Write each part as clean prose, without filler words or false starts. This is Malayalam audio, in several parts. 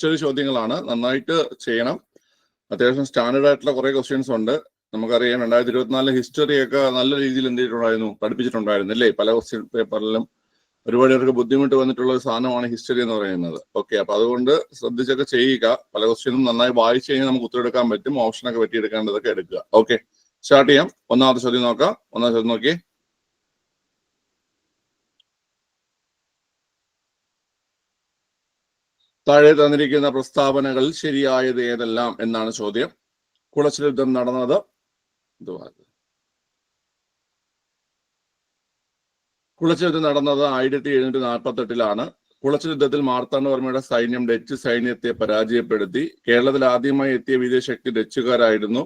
കുറച്ചൊരു ചോദ്യങ്ങളാണ്, നന്നായിട്ട് ചെയ്യണം. അത്യാവശ്യം സ്റ്റാൻഡേർഡ് ആയിട്ടുള്ള കുറെ ക്വസ്റ്റ്യൻസ് ഉണ്ട്. നമുക്കറിയാം 2024 ഹിസ്റ്ററിയൊക്കെ നല്ല രീതിയിൽ എന്ത് ചെയ്തിട്ടുണ്ടായിരുന്നു, പഠിപ്പിച്ചിട്ടുണ്ടായിരുന്നു അല്ലേ? പല ക്വസ്റ്റ്യൻ പേപ്പറിലും ഒരുപാട് പേർക്ക് ബുദ്ധിമുട്ട് വന്നിട്ടുള്ള ഒരു സാധനമാണ് ഹിസ്റ്ററി എന്ന് പറയുന്നത്. ഓക്കെ, അപ്പൊ അതുകൊണ്ട് ശ്രദ്ധിച്ചൊക്കെ ചെയ്യുക. പല ക്വസ്റ്റ്യനും നന്നായി വായിച്ചു കഴിഞ്ഞാൽ നമുക്ക് ഉത്തരവെടുക്കാൻ പറ്റും. ഓപ്ഷനൊക്കെ വെട്ടിയെടുക്കേണ്ടതൊക്കെ എടുക്കുക. ഓക്കെ, സ്റ്റാർട്ട് ചെയ്യാം. ഒന്നാമത്തെ ചോദ്യം നോക്കാം. ഒന്നാമത്തെ ചോദ്യം നോക്കി. താഴെ തന്നിരിക്കുന്ന പ്രസ്താവനകൾ ശരിയായത് ഏതെല്ലാം എന്നാണ് ചോദ്യം. കുളച്ചിൽ യുദ്ധം നടന്നത് കുളച്ചിൽ യുദ്ധം നടന്നത് 1748 കുളച്ചിൽ യുദ്ധത്തിൽ മാർത്താണ്ഡവർമ്മയുടെ സൈന്യം ഡച്ച് സൈന്യത്തെ പരാജയപ്പെടുത്തി. കേരളത്തിൽ ആദ്യമായി എത്തിയ വിദേശശക്തി ഡച്ചുകാരായിരുന്നു.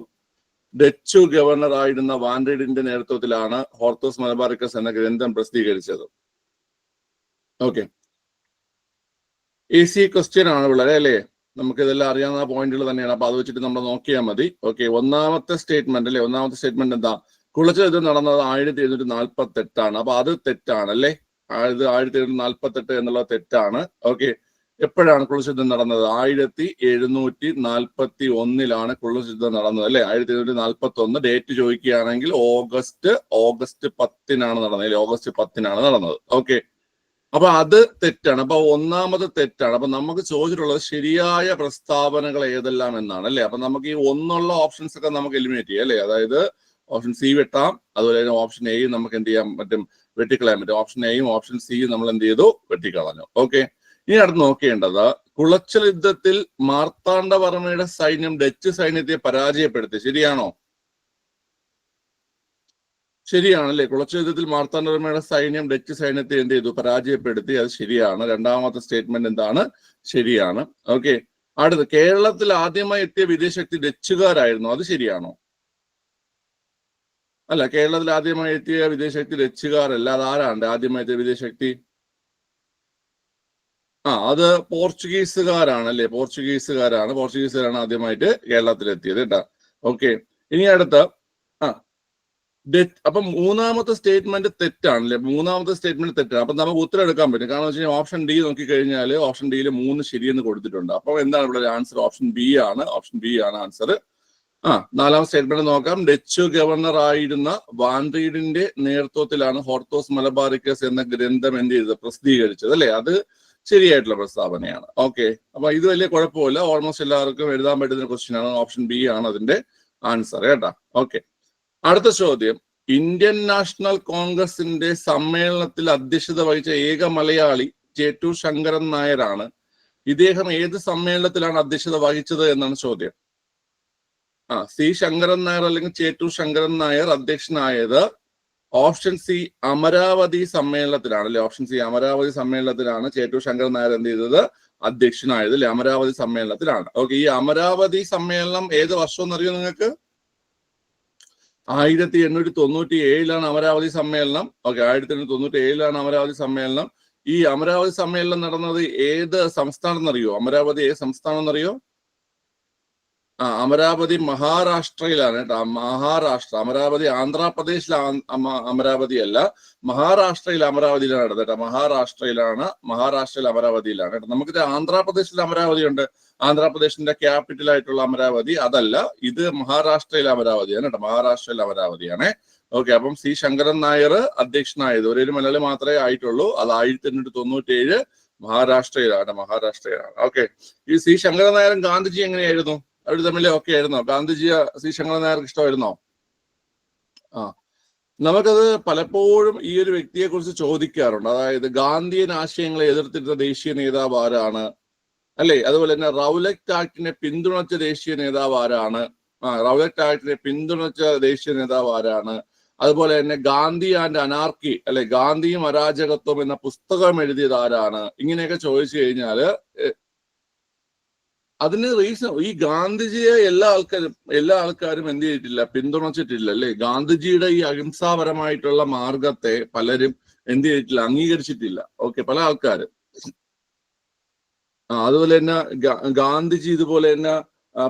ഡച്ചു ഗവർണർ ആയിരുന്ന വാൻഡ്രീഡിന്റെ നേതൃത്വത്തിലാണ് ഹോർത്തൂസ് മലബാറിക്കസ് എന്ന ഗ്രന്ഥം പ്രസിദ്ധീകരിച്ചത്. ഓക്കെ, ഈസി ക്വസ്റ്റ്യൻ ആണ് വളരെ, അല്ലേ? നമുക്ക് ഇതെല്ലാം അറിയാവുന്ന പോയിന്റുകൾ തന്നെയാണ്. അപ്പൊ അത് വെച്ചിട്ട് നമ്മൾ നോക്കിയാൽ മതി. ഓക്കെ, ഒന്നാമത്തെ സ്റ്റേറ്റ്മെന്റ് അല്ലേ? ഒന്നാമത്തെ സ്റ്റേറ്റ്മെന്റ് എന്താ? കുളച്ചിൽ യുദ്ധം നടന്നത് 1748 അപ്പൊ അത് തെറ്റാണ് അല്ലേ? 1748 എന്നുള്ളത് തെറ്റാണ്. ഓക്കെ, എപ്പോഴാണ് കുളച്ചിൽ യുദ്ധം നടന്നത്? 1741 കുളച്ചിൽ യുദ്ധം നടന്നത് അല്ലെ? 1741 ഡേറ്റ് ചോദിക്കുകയാണെങ്കിൽ ഓഗസ്റ്റ് 10 നടന്നത് അല്ലെ? ഓഗസ്റ്റ് 10 നടന്നത്. ഓക്കെ, അപ്പൊ അത് തെറ്റാണ്. അപ്പൊ ഒന്നാമത് തെറ്റാണ്. അപ്പൊ നമുക്ക് ചോദിച്ചിട്ടുള്ളത് ശരിയായ പ്രസ്താവനകൾ ഏതെല്ലാം എന്നാണ് അല്ലെ? അപ്പൊ നമുക്ക് ഈ ഒന്നുള്ള ഓപ്ഷൻസ് ഒക്കെ നമുക്ക് എലിമിനേറ്റ് ചെയ്യാം അല്ലെ? അതായത് ഓപ്ഷൻ സി വെട്ടാം, അതുപോലെ തന്നെ ഓപ്ഷൻ എയും നമുക്ക് എന്ത് ചെയ്യാൻ പറ്റും, വെട്ടിക്കളയാൻ പറ്റും. ഓപ്ഷൻ എയും ഓപ്ഷൻ സിയും നമ്മൾ എന്ത് ചെയ്തു, വെട്ടിക്കളഞ്ഞു. ഓക്കെ, ഇനി അടുത്ത് നോക്കേണ്ടത് കുളച്ചിൽ യുദ്ധത്തിൽ മാർത്താണ്ഡവർമ്മയുടെ സൈന്യം ഡച്ച് സൈന്യത്തെ പരാജയപ്പെടുത്തി. ശരിയാണോ? ശരിയാണല്ലേ? കുളച്ചിൽ യുദ്ധത്തിൽ മാർത്താണ്ഡവർമ്മയുടെ സൈന്യം ഡച്ച് സൈന്യത്തെ എന്ത് ചെയ്തു, പരാജയപ്പെടുത്തി. അത് ശരിയാണ്. രണ്ടാമത്തെ സ്റ്റേറ്റ്മെന്റ് എന്താണ്? ശരിയാണ്. ഓക്കെ, അടുത്ത് കേരളത്തിൽ ആദ്യമായി എത്തിയ വിദേശശക്തി ഡച്ചുകാരായിരുന്നു. അത് ശരിയാണോ? അല്ല, കേരളത്തിൽ ആദ്യമായി എത്തിയ വിദേശശക്തി ഡച്ചുകാരല്ല. അത് ആരാണ്ട് ആദ്യമായി എത്തിയ വിദേശശക്തി? അത് പോർച്ചുഗീസുകാരാണ് അല്ലേ? പോർച്ചുഗീസുകാരാണ് ആദ്യമായിട്ട് കേരളത്തിൽ എത്തിയത് കേട്ടാ. ഓക്കെ, ഇനി അടുത്ത അപ്പം മൂന്നാമത്തെ സ്റ്റേറ്റ്മെന്റ് തെറ്റാണല്ലേ? മൂന്നാമത്തെ സ്റ്റേറ്റ്മെന്റ് തെറ്റാണ്. അപ്പൊ നമുക്ക് ഉത്തരം എടുക്കാൻ പറ്റും. കാരണം വെച്ച് കഴിഞ്ഞാൽ ഓപ്ഷൻ ഡി നോക്കി കഴിഞ്ഞാൽ ഓപ്ഷൻ ഡിയിൽ 3 ശരിയെന്ന് കൊടുത്തിട്ടുണ്ട്. അപ്പൊ എന്താണ് ഇവിടെ ആൻസർ? ഓപ്ഷൻ ബി ആണ്. ഓപ്ഷൻ ബി ആണ് ആൻസർ. നാലാം സ്റ്റേറ്റ്മെന്റ് നോക്കാം. ഡച്ച് ഗവർണർ ആയിരുന്ന വാൻഡ്രീഡിന്റെ നേതൃത്വത്തിലാണ് ഹോർത്തൂസ് മലബാറിക്കസ് എന്ന ഗ്രന്ഥം എന്ത് ചെയ്തത്, പ്രസിദ്ധീകരിച്ചത് അല്ലെ? അത് ശരിയായിട്ടുള്ള പ്രസ്താവനയാണ്. ഓക്കെ, അപ്പൊ ഇത് വലിയ കുഴപ്പമില്ല. ഓൾമോസ്റ്റ് എല്ലാവർക്കും എഴുതാൻ പറ്റുന്ന ക്വസ്റ്റ്യൻ ആണ്. ഓപ്ഷൻ ബി ആണ് അതിന്റെ ആൻസർ കേട്ടാ. ഓക്കെ, അടുത്ത ചോദ്യം. ഇന്ത്യൻ നാഷണൽ കോൺഗ്രസിന്റെ സമ്മേളനത്തിൽ അധ്യക്ഷത വഹിച്ച ഏക മലയാളി ചേറ്റൂർ ശങ്കരൻ നായരാണ്. ഇദ്ദേഹം ഏത് സമ്മേളനത്തിലാണ് അധ്യക്ഷത വഹിച്ചത് എന്നാണ് ചോദ്യം. സി ശങ്കരൻ നായർ അല്ലെങ്കിൽ ചേറ്റൂർ ശങ്കരൻ നായർ അധ്യക്ഷനായത് ഓപ്ഷൻ സി അമരാവതി സമ്മേളനത്തിലാണ് അല്ലെ? ഓപ്ഷൻ സി അമരാവതി സമ്മേളനത്തിലാണ് ചേറ്റൂർ ശങ്കരൻ നായർ എന്ത് ചെയ്തത്, അധ്യക്ഷനായത് അല്ലെ? അമരാവതി സമ്മേളനത്തിലാണ്. ഓക്കെ, ഈ അമരാവതി സമ്മേളനം ഏത് വർഷം എന്നറിയോ നിങ്ങൾക്ക്? 1897 അമരാവതി സമ്മേളനം. ഓക്കെ, 1897 അമരാവതി സമ്മേളനം. ഈ അമരാവതി സമ്മേളനം നടന്നത് ഏത് സംസ്ഥാനം എന്നറിയോ? അമരാവതി ഏത് സംസ്ഥാനം എന്നറിയോ? അമരാവതി മഹാരാഷ്ട്രയിലാണ് കേട്ടോ. മഹാരാഷ്ട്ര. അമരാവതി ആന്ധ്രാപ്രദേശിലെ അമരാവതി അല്ല, മഹാരാഷ്ട്രയിലെ അമരാവതിയിലാണ് നടന്നത് കേട്ടോ. മഹാരാഷ്ട്രയിൽ അമരാവതിയിലാണ് കേട്ടോ. നമുക്ക് ആന്ധ്രാപ്രദേശിൽ അമരാവതി ഉണ്ട്. ആന്ധ്രാപ്രദേശിന്റെ ക്യാപിറ്റൽ ആയിട്ടുള്ള അമരാവതി അതല്ല, ഇത് മഹാരാഷ്ട്രയിലെ അമരാവതിയാണ് കേട്ടോ. മഹാരാഷ്ട്രയിലെ അമരാവതിയാണ്. ഓക്കെ, അപ്പം സി ശങ്കരൻ നായർ അധ്യക്ഷനായത് ഒരേ ഒരു മലയാളി മാത്രമേ ആയിട്ടുള്ളൂ. അത് 1897 മഹാരാഷ്ട്രയിലാണ്. ഓക്കെ, ഈ സി ശങ്കരൻ നായരും ഗാന്ധിജി എങ്ങനെയായിരുന്നു? അവർ തമ്മിൽ ഒക്കെ ആയിരുന്നോ? ഗാന്ധിജിയെ സി ശങ്കരൻ നായർക്ക് ഇഷ്ടമായിരുന്നോ? നമുക്കത് പലപ്പോഴും ഈ ഒരു വ്യക്തിയെ കുറിച്ച് ചോദിക്കാറുണ്ട്. അതായത് ഗാന്ധിയൻ ആശയങ്ങളെ എതിർത്തിരുന്ന ദേശീയ നേതാവ് ആരാണ് അല്ലെ? അതുപോലെ തന്നെ റൗലറ്റ് ആക്ടിനെ പിന്തുണച്ച ദേശീയ നേതാവ് ആരാണ്? റൗലറ്റ് ആക്ടിനെ പിന്തുണച്ച ദേശീയ നേതാവ് ആരാണ്? അതുപോലെ തന്നെ ഗാന്ധി ആൻഡ് അനാർക്കി അല്ലെ, ഗാന്ധിയും അരാജകത്വം എന്ന പുസ്തകം എഴുതിയത് ആരാണ്? ഇങ്ങനെയൊക്കെ ചോദിച്ചു കഴിഞ്ഞാല് അതിന് റീസൺ, ഈ ഗാന്ധിജിയെ എല്ലാ ആൾക്കാരും എന്ത് ചെയ്തിട്ടില്ല, പിന്തുണച്ചിട്ടില്ല അല്ലെ? ഗാന്ധിജിയുടെ ഈ അഹിംസാപരമായിട്ടുള്ള മാർഗത്തെ പലരും എന്ത് ചെയ്തിട്ടില്ല, അംഗീകരിച്ചിട്ടില്ല. ഓക്കെ, പല ആൾക്കാരും. അതുപോലെ തന്നെ ഗാന്ധിജി ഇതുപോലെ തന്നെ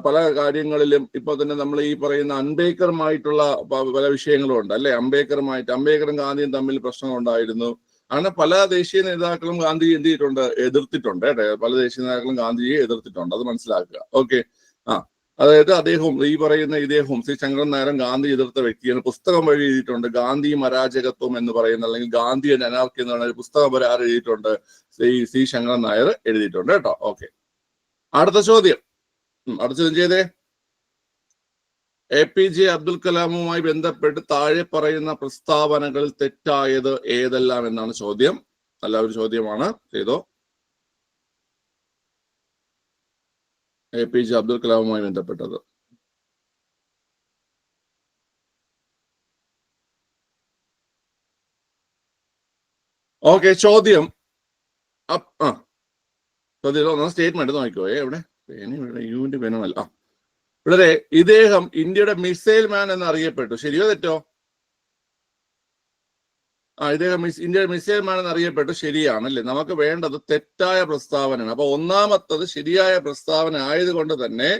പല കാര്യങ്ങളിലും ഇപ്പൊ തന്നെ നമ്മൾ ഈ പറയുന്ന അംബേദ്കറുമായിട്ടുള്ള പല വിഷയങ്ങളും ഉണ്ട് അല്ലെ? അംബേദ്കറും ഗാന്ധിയും തമ്മിൽ പ്രശ്നങ്ങളുണ്ടായിരുന്നു. അങ്ങനെ പല ദേശീയ നേതാക്കളും ഗാന്ധിജി എന്ത് ചെയ്തിട്ടുണ്ട്, എതിർത്തിട്ടുണ്ട്. പല ദേശീയ നേതാക്കളും ഗാന്ധിജിയെ എതിർത്തിട്ടുണ്ട്, അത് മനസ്സിലാക്കുക. ഓക്കെ. അതായത് ഇദ്ദേഹവും ശ്രീ ശങ്കരൻ നായരും ഗാന്ധി എതിർത്ത വ്യക്തിയാണ്. പുസ്തകം വഴി എഴുതിയിട്ടുണ്ട്. ഗാന്ധിയും അരാജകത്വം എന്ന് പറയുന്ന, അല്ലെങ്കിൽ ഗാന്ധി ആൻഡ് അനാർക്കി എന്ന് പറയുന്ന ഒരു പുസ്തകം വരെ ആര് എഴുതിയിട്ടുണ്ട്? ശ്രീ ശങ്കരൻ നായർ എഴുതിയിട്ടുണ്ട് കേട്ടോ. ഓക്കെ, അടുത്ത ചോദ്യം ചെയ്തേ. APJ അബ്ദുൽ കലാമുമായി ബന്ധപ്പെട്ട് താഴെ പറയുന്ന പ്രസ്താവനകളിൽ തെറ്റായത് ഏതെല്ലാം എന്നാണ് ചോദ്യം. നല്ലൊരു ചോദ്യമാണ്, ചെയ്തോ. APJ അബ്ദുൽ കലാമുമായി ബന്ധപ്പെട്ടത്. ഓക്കെ, ചോദ്യം സ്റ്റേറ്റ്മെന്റ് നോക്കിക്കോ. എവിടെ യുവിന്റെ പെനല്ല. ഇവിടെ ഇദ്ദേഹം ഇന്ത്യയുടെ മിസൈൽ മാൻ എന്നറിയപ്പെട്ടു. ശരിയോ തെറ്റോ? ഇദ്ദേഹം ഇന്ത്യയുടെ മിസൈൽ മാൻ എന്നറിയപ്പെട്ടു. ശരിയാണല്ലേ? നമുക്ക് വേണ്ടത് തെറ്റായ പ്രസ്താവനയാണ്. അപ്പൊ ഒന്നാമത്തത് ശരിയായ പ്രസ്താവന ആയതുകൊണ്ട് തന്നെ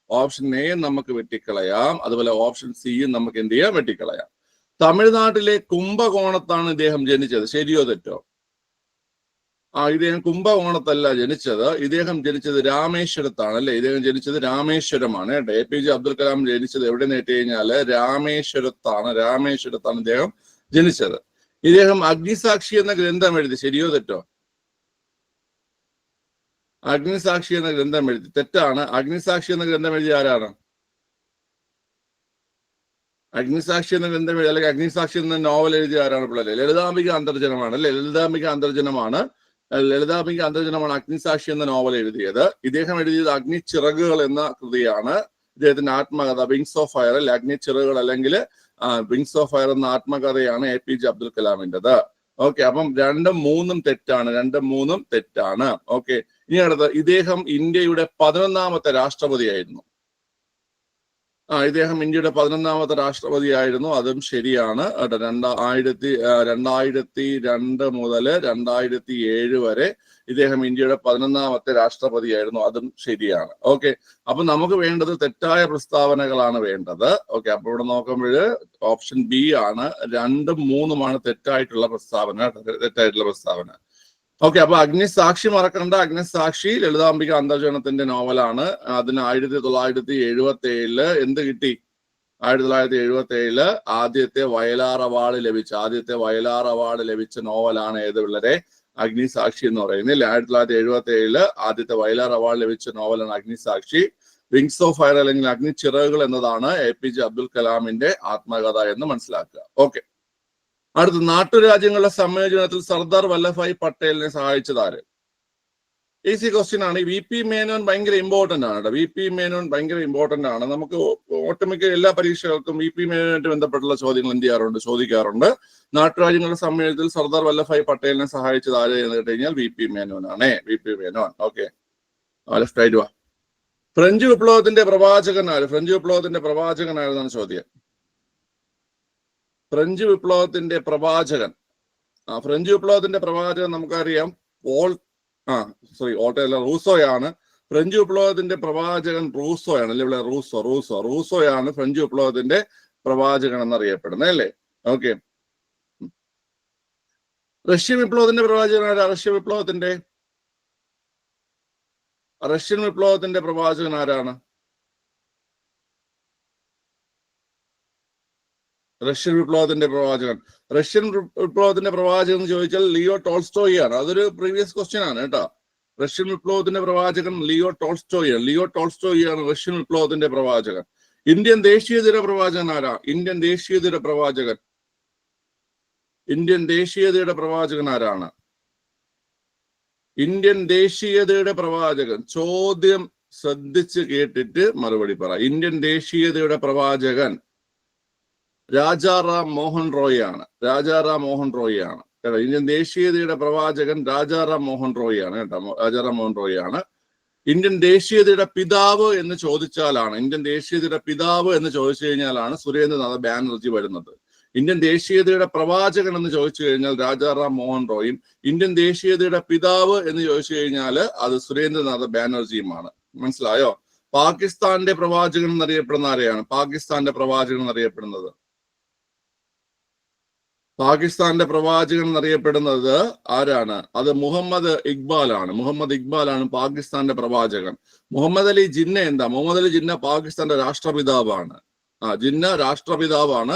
ഓപ്ഷൻ എ നമുക്ക് വെട്ടിക്കളയാം. അതുപോലെ ഓപ്ഷൻ സിയും നമുക്ക് എന്ത് ചെയ്യാം, വെട്ടിക്കളയാം. തമിഴ്നാട്ടിലെ കുംഭകോണത്താണ് ഇദ്ദേഹം ജനിച്ചത്. ശരിയോ തെറ്റോ? ഇദ്ദേഹം കുംഭകോണത്തല്ല ജനിച്ചത്. ഇദ്ദേഹം ജനിച്ചത് രാമേശ്വരത്താണ്, അല്ലെ? ഇദ്ദേഹം ജനിച്ചത് രാമേശ്വരമാണ്. APJ അബ്ദുൽ കലാം ജനിച്ചത് എവിടെയെന്ന് കേട്ട് കഴിഞ്ഞാല് രാമേശ്വരത്താണ് ഇദ്ദേഹം ജനിച്ചത്. ഇദ്ദേഹം അഗ്നിസാക്ഷി എന്ന ഗ്രന്ഥം എഴുതി. ശരിയോ തെറ്റോ? അഗ്നിസാക്ഷി എന്ന ഗ്രന്ഥം എഴുതി. തെറ്റാണ്. അഗ്നിസാക്ഷി എന്ന ഗ്രന്ഥം എഴുതിയ ആരാണ്? അഗ്നിസാക്ഷി എന്ന ഗ്രന്ഥം എഴുതി, അല്ലെങ്കിൽ അഗ്നിസാക്ഷി എന്ന നോവൽ എഴുതിയ ആരാണ്? പിള്ളേരെ ലളിതാംബിക അന്തർജനമാണ്, അല്ലെ? ലളിതാംബിക അന്തർജനമാണ് അഗ്നിസാക്ഷി എന്ന നോവൽ എഴുതിയത്. ഇദ്ദേഹം എഴുതിയത് അഗ്നിച്ചിറകുകൾ എന്ന കൃതിയാണ്. ഇദ്ദേഹത്തിന്റെ ആത്മകഥ വിങ്സ് ഓഫ് ഫയർ, അല്ലെ? അഗ്നിച്ചിറകുകൾ അല്ലെങ്കിൽ വിങ്സ് ഓഫ് ഫയർ എന്ന ആത്മകഥയാണ് APJ അബ്ദുൽ കലാമിൻ്റെത്. ഓക്കെ, അപ്പം 2ഉം 3ഉം തെറ്റാണ്. ഓക്കെ, ഇനി അടുത്ത, ഇദ്ദേഹം ഇന്ത്യയുടെ 11ാമത്തെ രാഷ്ട്രപതിയായിരുന്നു. ഇദ്ദേഹം ഇന്ത്യയുടെ 11ാമത്തെ രാഷ്ട്രപതിയായിരുന്നു. അതും ശരിയാണ്. 2002 മുതൽ 2007 വരെ ഇദ്ദേഹം ഇന്ത്യയുടെ 11ാമത്തെ രാഷ്ട്രപതിയായിരുന്നു. അതും ശരിയാണ്. ഓക്കെ, അപ്പൊ നമുക്ക് വേണ്ടത് തെറ്റായ പ്രസ്താവനകളാണ് വേണ്ടത്. ഓക്കെ, അപ്പൊ ഇവിടെ നോക്കുമ്പോൾ ഓപ്ഷൻ ബി ആണ്. 2ഉം 3ഉമാണ് തെറ്റായിട്ടുള്ള പ്രസ്താവന. ഓക്കെ, അപ്പൊ അഗ്നിസാക്ഷി മറക്കണ്ട. അഗ്നിസാക്ഷി ലളിതാംബിക അന്തർജനത്തിന്റെ നോവലാണ്. അതിന് 1977 എന്ത് കിട്ടി? 1977 ആദ്യത്തെ വയലാർ അവാർഡ് ലഭിച്ച നോവലാണ് ഏത് പിള്ളേരെ? അഗ്നിസാക്ഷി എന്ന് പറയുന്നത്. 1977 ആദ്യത്തെ വയലാർ അവാർഡ് ലഭിച്ച നോവലാണ് അഗ്നിസാക്ഷി. വിങ്സ് ഓഫ് ഫയർ അല്ലെങ്കിൽ അഗ്നിച്ചിറകുകൾ എന്നതാണ് APJ അബ്ദുൽ കലാമിന്റെ ആത്മകഥ എന്ന് മനസ്സിലാക്കുക. ഓക്കെ, അടുത്ത, നാട്ടുരാജ്യങ്ങളുടെ സംയോജനത്തിൽ സർദാർ വല്ലഭായ് പട്ടേലിനെ സഹായിച്ചതാര്? ഈസി ക്വസ്റ്റ്യൻ ആണ്. VP മേനോൻ ഭയങ്കര ഇമ്പോർട്ടന്റ് ആണ്. VP മേനോൻ ഭയങ്കര ഇമ്പോർട്ടന്റ് ആണ്. നമുക്ക് ഒട്ടുമിക്ക എല്ലാ പരീക്ഷകൾക്കും VP മേനോനായിട്ട് ബന്ധപ്പെട്ടുള്ള ചോദ്യങ്ങൾ ചോദിക്കാറുണ്ട്. നാട്ടുരാജ്യങ്ങളുടെ സമ്മേളനത്തിൽ സർദാർ വല്ലഭായ് പട്ടേലിനെ സഹായിച്ചത് ആര് എന്ന് കേട്ട് കഴിഞ്ഞാൽ VP മേനോൻ ആണ്. VP മേനോൻ. ഓക്കെ, ലെഫ്റ്റ് ആയിട്ട് വാ. ഫ്രഞ്ച് വിപ്ലവത്തിന്റെ പ്രവാചകൻ ആരെന്നാണ് ചോദ്യം. ഫ്രഞ്ച് വിപ്ലവത്തിന്റെ പ്രവാചകൻ നമുക്കറിയാം റൂസോയാണ്. ഫ്രഞ്ച് വിപ്ലവത്തിന്റെ പ്രവാചകൻ റൂസോയാണ്, അല്ലെ? ഇവിടെ റൂസോയാണ് ഫ്രഞ്ച് വിപ്ലവത്തിന്റെ പ്രവാചകൻ എന്നറിയപ്പെടുന്നത്, അല്ലേ? ഓക്കെ, റഷ്യൻ വിപ്ലവത്തിന്റെ പ്രവാചകൻ ആരാ? റഷ്യൻ വിപ്ലവത്തിന്റെ പ്രവാചകൻ ആരാണ്? റഷ്യൻ വിപ്ലവത്തിന്റെ പ്രവാചകൻ എന്ന് ചോദിച്ചാൽ ലിയോ ടോൾസ്റ്റോയി ആണ്. അതൊരു പ്രീവിയസ് ക്വസ്റ്റ്യൻ ആണ് കേട്ടോ. റഷ്യൻ വിപ്ലവത്തിന്റെ പ്രവാചകൻ ലിയോ ടോൾസ്റ്റോയി ആണ് റഷ്യൻ വിപ്ലവത്തിന്റെ പ്രവാചകൻ. ഇന്ത്യൻ ദേശീയതയുടെ പ്രവാചകൻ ആരാ? ഇന്ത്യൻ ദേശീയതയുടെ പ്രവാചകൻ ആരാണ്? ഇന്ത്യൻ ദേശീയതയുടെ പ്രവാചകൻ. ചോദ്യം ശ്രദ്ധിച്ച് കേട്ടിട്ട് മറുപടി പറ. ഇന്ത്യൻ ദേശീയതയുടെ പ്രവാചകൻ രാജാറാം മോഹൻ റോയ് ആണ്. കേട്ടോ. ഇന്ത്യൻ ദേശീയതയുടെ പ്രവാചകൻ രാജാറാം മോഹൻ റോയ് ആണ്. ഇന്ത്യൻ ദേശീയതയുടെ പിതാവ് എന്ന് ചോദിച്ചാലാണ്, ചോദിച്ചു കഴിഞ്ഞാലാണ് സുരേന്ദ്രനാഥ് ബാനർജി വരുന്നത്. ഇന്ത്യൻ ദേശീയതയുടെ പ്രവാചകൻ എന്ന് ചോദിച്ചു കഴിഞ്ഞാൽ രാജാറാം മോഹൻ റോയും, ഇന്ത്യൻ ദേശീയതയുടെ പിതാവ് എന്ന് ചോദിച്ചു കഴിഞ്ഞാൽ അത് സുരേന്ദ്രനാഥ് ബാനർജിയുമാണ്. മനസ്സിലായോ? പാകിസ്ഥാന്റെ പ്രവാചകൻ എന്നറിയപ്പെടുന്ന ആരെയാണ്? പാകിസ്ഥാന്റെ പ്രവാചകൻ എന്നറിയപ്പെടുന്നത് ആരാണ്? അത് മുഹമ്മദ് ഇക്ബാൽ ആണ്. മുഹമ്മദ് ഇക്ബാൽ ആണ് പാകിസ്ഥാന്റെ പ്രവാചകൻ. മുഹമ്മദ് അലി ജിന്ന എന്താ? മുഹമ്മദ് അലി ജിന്ന പാകിസ്ഥാന്റെ രാഷ്ട്രപിതാവാണ്. ജിന്ന രാഷ്ട്രപിതാവാണ്.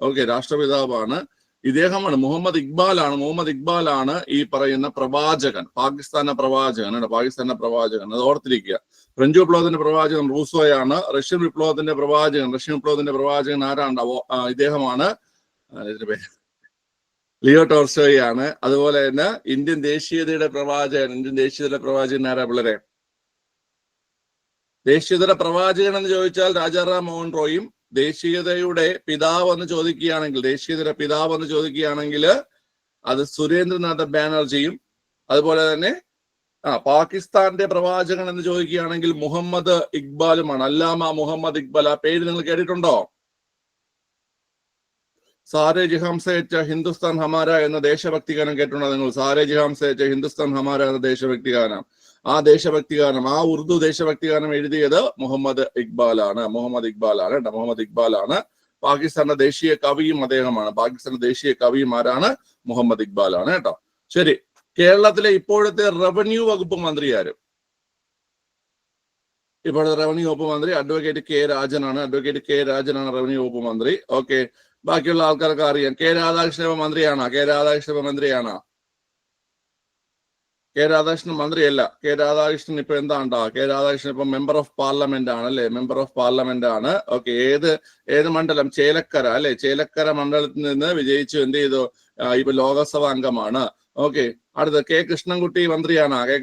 ഓക്കെ, രാഷ്ട്രപിതാവാണ്. ഇദ്ദേഹമാണ് മുഹമ്മദ് ഇക്ബാൽ ആണ്. മുഹമ്മദ് ഇക്ബാൽ ആണ് ഈ പറയുന്ന പ്രവാചകൻ, പാകിസ്ഥാന്റെ പ്രവാചകൻ. പാകിസ്ഥാന്റെ പ്രവാചകൻ, അത് ഓർത്തിരിക്കുക. ഫ്രഞ്ച് വിപ്ലവത്തിന്റെ പ്രവാചകൻ റൂസോയാണ്. റഷ്യൻ വിപ്ലവത്തിന്റെ പ്രവാചകൻ ആരാണ്ടാവോ? ഇദ്ദേഹമാണ്. ഇതിന്റെ പേര് ലിയോ ടോൾസ്റ്റോയാണ്. അതുപോലെ തന്നെ ഇന്ത്യൻ ദേശീയതയുടെ പ്രവാചകൻ ആരാ പിള്ളേരെ? ദേശീയതയുടെ പ്രവാചകൻ എന്ന് ചോദിച്ചാൽ രാജാറാം മോഹൻ റോയും, ദേശീയതയുടെ പിതാവ് എന്ന് ചോദിക്കുകയാണെങ്കിൽ അത് സുരേന്ദ്രനാഥ് ബാനർജിയും, അതുപോലെ തന്നെ പാകിസ്ഥാന്റെ പ്രവാചകൻ എന്ന് ചോദിക്കുകയാണെങ്കിൽ മുഹമ്മദ് ഇക്ബാലുമാണ്. അല്ലാമ മുഹമ്മദ് ഇക്ബാൽ. ആ പേര് നിങ്ങൾ കേട്ടിട്ടുണ്ടോ? സാരേ ജിഹാം സേ അച്ഛാ ഹിന്ദുസ്ഥാൻ ഹമാര എന്ന ദേശഭക്തി ഗാനം കേട്ടിട്ടുണ്ടോ നിങ്ങൾ? സാരേ ജിഹാം സേ അച്ഛാ ഹിന്ദുസ്ഥാൻ ഹമാര എന്ന ദേശഭക്തി ഗാനം, ആ ഉറുദു ദേശഭക്തി ഗാനം എഴുതിയത് മുഹമ്മദ് ഇക്ബാൽ ആണ്. മുഹമ്മദ് ഇക്ബാൽ ആണ്. പാകിസ്ഥാന്റെ ദേശീയ കവിയും അദ്ദേഹമാണ്. പാകിസ്ഥാന്റെ ദേശീയ കവിയും ആരാണ്? മുഹമ്മദ് ഇക്ബാൽ ആണ് കേട്ടോ. ശരി, കേരളത്തിലെ ഇപ്പോഴത്തെ റവന്യൂ വകുപ്പ് മന്ത്രി ആര്? ഇപ്പോഴത്തെ റവന്യൂ വകുപ്പ് മന്ത്രി അഡ്വക്കേറ്റ് കെ രാജനാണ്. റവന്യൂ വകുപ്പ് മന്ത്രി. ഓക്കെ, ബാക്കിയുള്ള ആൾക്കാർക്ക് അറിയാം. കെ രാധാകൃഷ്ണൻ മന്ത്രിയാണോ? കെ രാധാകൃഷ്ണൻ മന്ത്രിയല്ല. കെ രാധാകൃഷ്ണൻ ഇപ്പൊ എന്താണ്ടാ? കെ രാധാകൃഷ്ണൻ ഇപ്പൊ മെമ്പർ ഓഫ് പാർലമെന്റ് ആണ് അല്ലെ? ഓക്കെ, ഏത് മണ്ഡലം? ചേലക്കര അല്ലെ? ചേലക്കര മണ്ഡലത്തിൽ നിന്ന് വിജയിച്ചു എന്ത് ചെയ്തു? ഇപ്പൊ ലോകസഭ അംഗമാണ്. ഓക്കെ, അടുത്ത കെ കൃഷ്ണൻകുട്ടി മന്ത്രിയാണോ? കെ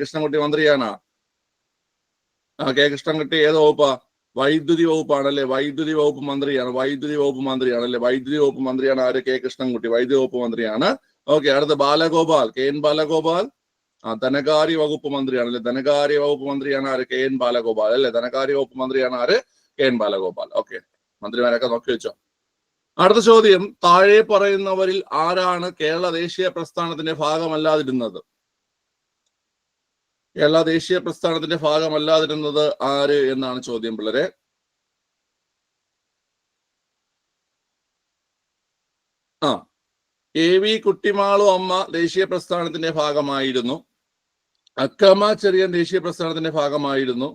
കൃഷ്ണൻകുട്ടി ഏത് വകുപ്പാ? വൈദ്യുതി വകുപ്പാണല്ലേ? വൈദ്യുതി വകുപ്പ് മന്ത്രിയാണ്. ആര്? കെ കൃഷ്ണൻകുട്ടി വൈദ്യുതി വകുപ്പ് മന്ത്രിയാണ്. ഓക്കെ, അടുത്ത ബാലഗോപാൽ, കെ എൻ ബാലഗോപാൽ ധനകാര്യ വകുപ്പ് മന്ത്രിയാണല്ലേ? ആര്? കെ എൻ ബാലഗോപാൽ അല്ലെ? ധനകാര്യ വകുപ്പ് മന്ത്രിയാണ് ആര്? K N Balagopal. ഓക്കെ, മന്ത്രിമാരൊക്കെ നോക്കി വെച്ചോ. അടുത്ത ചോദ്യം, താഴെ പറയുന്നവരിൽ ആരാണ് കേരള ദേശീയ പ്രസ്ഥാനത്തിന്റെ ഭാഗമല്ലാതിരുന്നത്? ആര് എന്നാണ് ചോദ്യം പിള്ളേരെ. എ വി കുട്ടിമാളു അമ്മ ദേശീയ പ്രസ്ഥാനത്തിന്റെ ഭാഗമായിരുന്നു. അക്കമ്മ ചെറിയൻ ദേശീയ പ്രസ്ഥാനത്തിന്റെ ഭാഗമായിരുന്നു.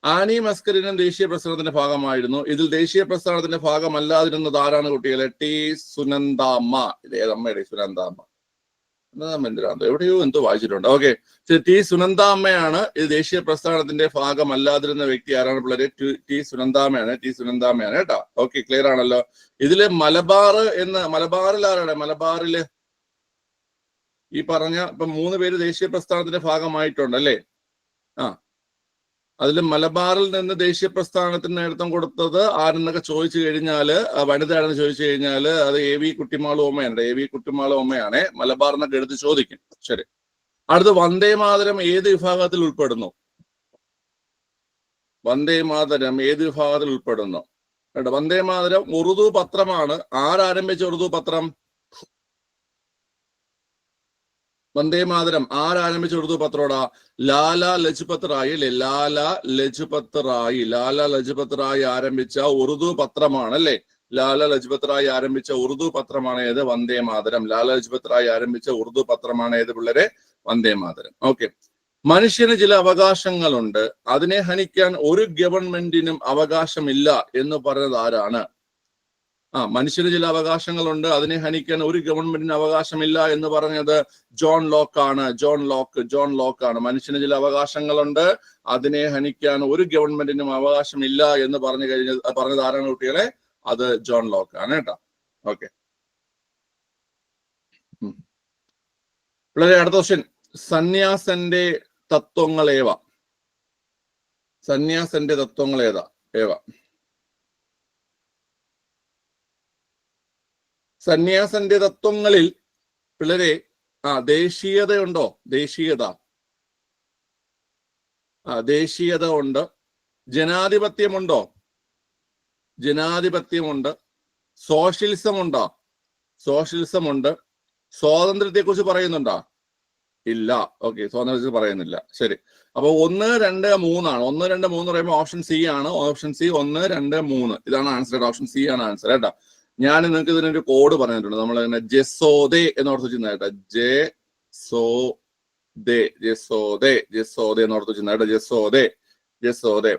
ആനി മസ്കരിനും ദേശീയ പ്രസ്ഥാനത്തിന്റെ ഭാഗമായിരുന്നു. ഇതിൽ ദേശീയ പ്രസ്ഥാനത്തിന്റെ ഭാഗമല്ലാതിരുന്നത് ആരാണ് കുട്ടികളെ? ടി സുനന്ദാമ്മ. ഇത് ഏതമ്മയുടെ? സുനന്ദാമ്മ എവിടെയോ എന്തോ വായിച്ചിട്ടുണ്ട്. ഓക്കെ, ടി സുനന്ദാമ്മയാണ് ഇത് ദേശീയ പ്രസ്ഥാനത്തിന്റെ ഭാഗമല്ലാതിരുന്ന വ്യക്തി. ആരാണ് പിള്ളേരെ? ടി സുനന്ദാമ്മയാണ് കേട്ടോ. ഓക്കെ, ക്ലിയർ ആണല്ലോ. ഇതില് മലബാറിൽ ആരാണ്? മലബാറില് ഈ പറഞ്ഞ ഇപ്പൊ 3 പേര് ദേശീയ പ്രസ്ഥാനത്തിന്റെ ഭാഗമായിട്ടുണ്ട് അല്ലേ? അതിൽ മലബാറിൽ നിന്ന് ദേശീയ പ്രസ്ഥാനത്തിന് നേതൃത്വം കൊടുത്തത് ആരെന്നൊക്കെ ചോദിച്ചു കഴിഞ്ഞാല്, വനിതയാണെന്ന് ചോദിച്ചു കഴിഞ്ഞാല് അത് എ വി കുട്ടിമാളു അമ്മയാണ്. മലബാറിനൊക്കെ എടുത്ത് ചോദിക്കും. ശരി, അടുത്ത് വന്ദേ മാതരം ഏത് വിഭാഗത്തിൽ ഉൾപ്പെടുന്നു? വന്ദേ മാതരം ഉറുദു പത്രമാണ്. ആരാരംഭിച്ച ഉറുദു പത്രം? വന്ദേ മാതരം ആരാരംഭിച്ച ഉറുദു പത്രോടാ? ലാലാ ലജ്പത് റായി അല്ലെ? ലാലാ ലജ്പത് റായി ആരംഭിച്ച ഉറുദു പത്രമാണ് അല്ലെ? ഏത്? വന്ദേ മാതരം. ആരംഭിച്ച ഉറുദു പത്രമാണ് ഏത് പിള്ളേരെ? വന്ദേ മാതരം. ഓക്കെ, മനുഷ്യന് ചില അവകാശങ്ങളുണ്ട്, അതിനെ ഹനിക്കാൻ ഒരു ഗവൺമെന്റിനും അവകാശമില്ല എന്ന് പറഞ്ഞത് ആരാണ്? മനുഷ്യന് ചില അവകാശങ്ങളുണ്ട്, അതിനെ ഹനിക്കാൻ ഒരു ഗവൺമെന്റിന് അവകാശമില്ല എന്ന് പറഞ്ഞത് ജോൺ ലോക്ക് ആണ്. മനുഷ്യന് ചില അവകാശങ്ങളുണ്ട്, അതിനെ ഹനിക്കാൻ ഒരു ഗവൺമെന്റിനും അവകാശമില്ല എന്ന് പറഞ്ഞത് ആരാണ് കുട്ടികളെ? അത് ജോൺ ലോക്ക് ആണ് കേട്ടോ. ഓക്കെ, വളരെ അടുത്ത ക്വസ്റ്റ്യൻ, സന്യാസന്റെ തത്വങ്ങൾ ഏവ? സന്യാസന്റെ തത്വങ്ങളിൽ പിള്ളേരെ ദേശീയതയുണ്ടോ? ദേശീയത ഉണ്ട്. ജനാധിപത്യമുണ്ടോ? ജനാധിപത്യമുണ്ട്. സോഷ്യലിസം ഉണ്ടോ? സോഷ്യലിസം ഉണ്ട്. സ്വാതന്ത്ര്യത്തെ കുറിച്ച് പറയുന്നുണ്ടോ? ഇല്ല. ഓക്കെ, സ്വാതന്ത്ര്യത്തെ പറയുന്നില്ല. ശരി, അപ്പൊ 1, 2, 3 ആണ്. 1, 2, 3 പറയുമ്പോൾ ഓപ്ഷൻ സി ആണ്. ഓപ്ഷൻ സി 1, 2, 3 ഇതാണ് ആൻസർ. ഓപ്ഷൻ സി ആണ് ആൻസർ കേട്ടോ. ഞാൻ നിങ്ങൾക്ക് ഇതിനൊരു കോഡ് പറഞ്ഞിട്ടുണ്ട്. നമ്മൾ തന്നെ ജെസോദെ എന്ന് ഓർത്ത് വെച്ചിരുന്ന കേട്ടോ. ജെസോദെ എന്ന് ഓർത്ത് വെച്ചിരുന്ന കേട്ടോ. ജെസോദെ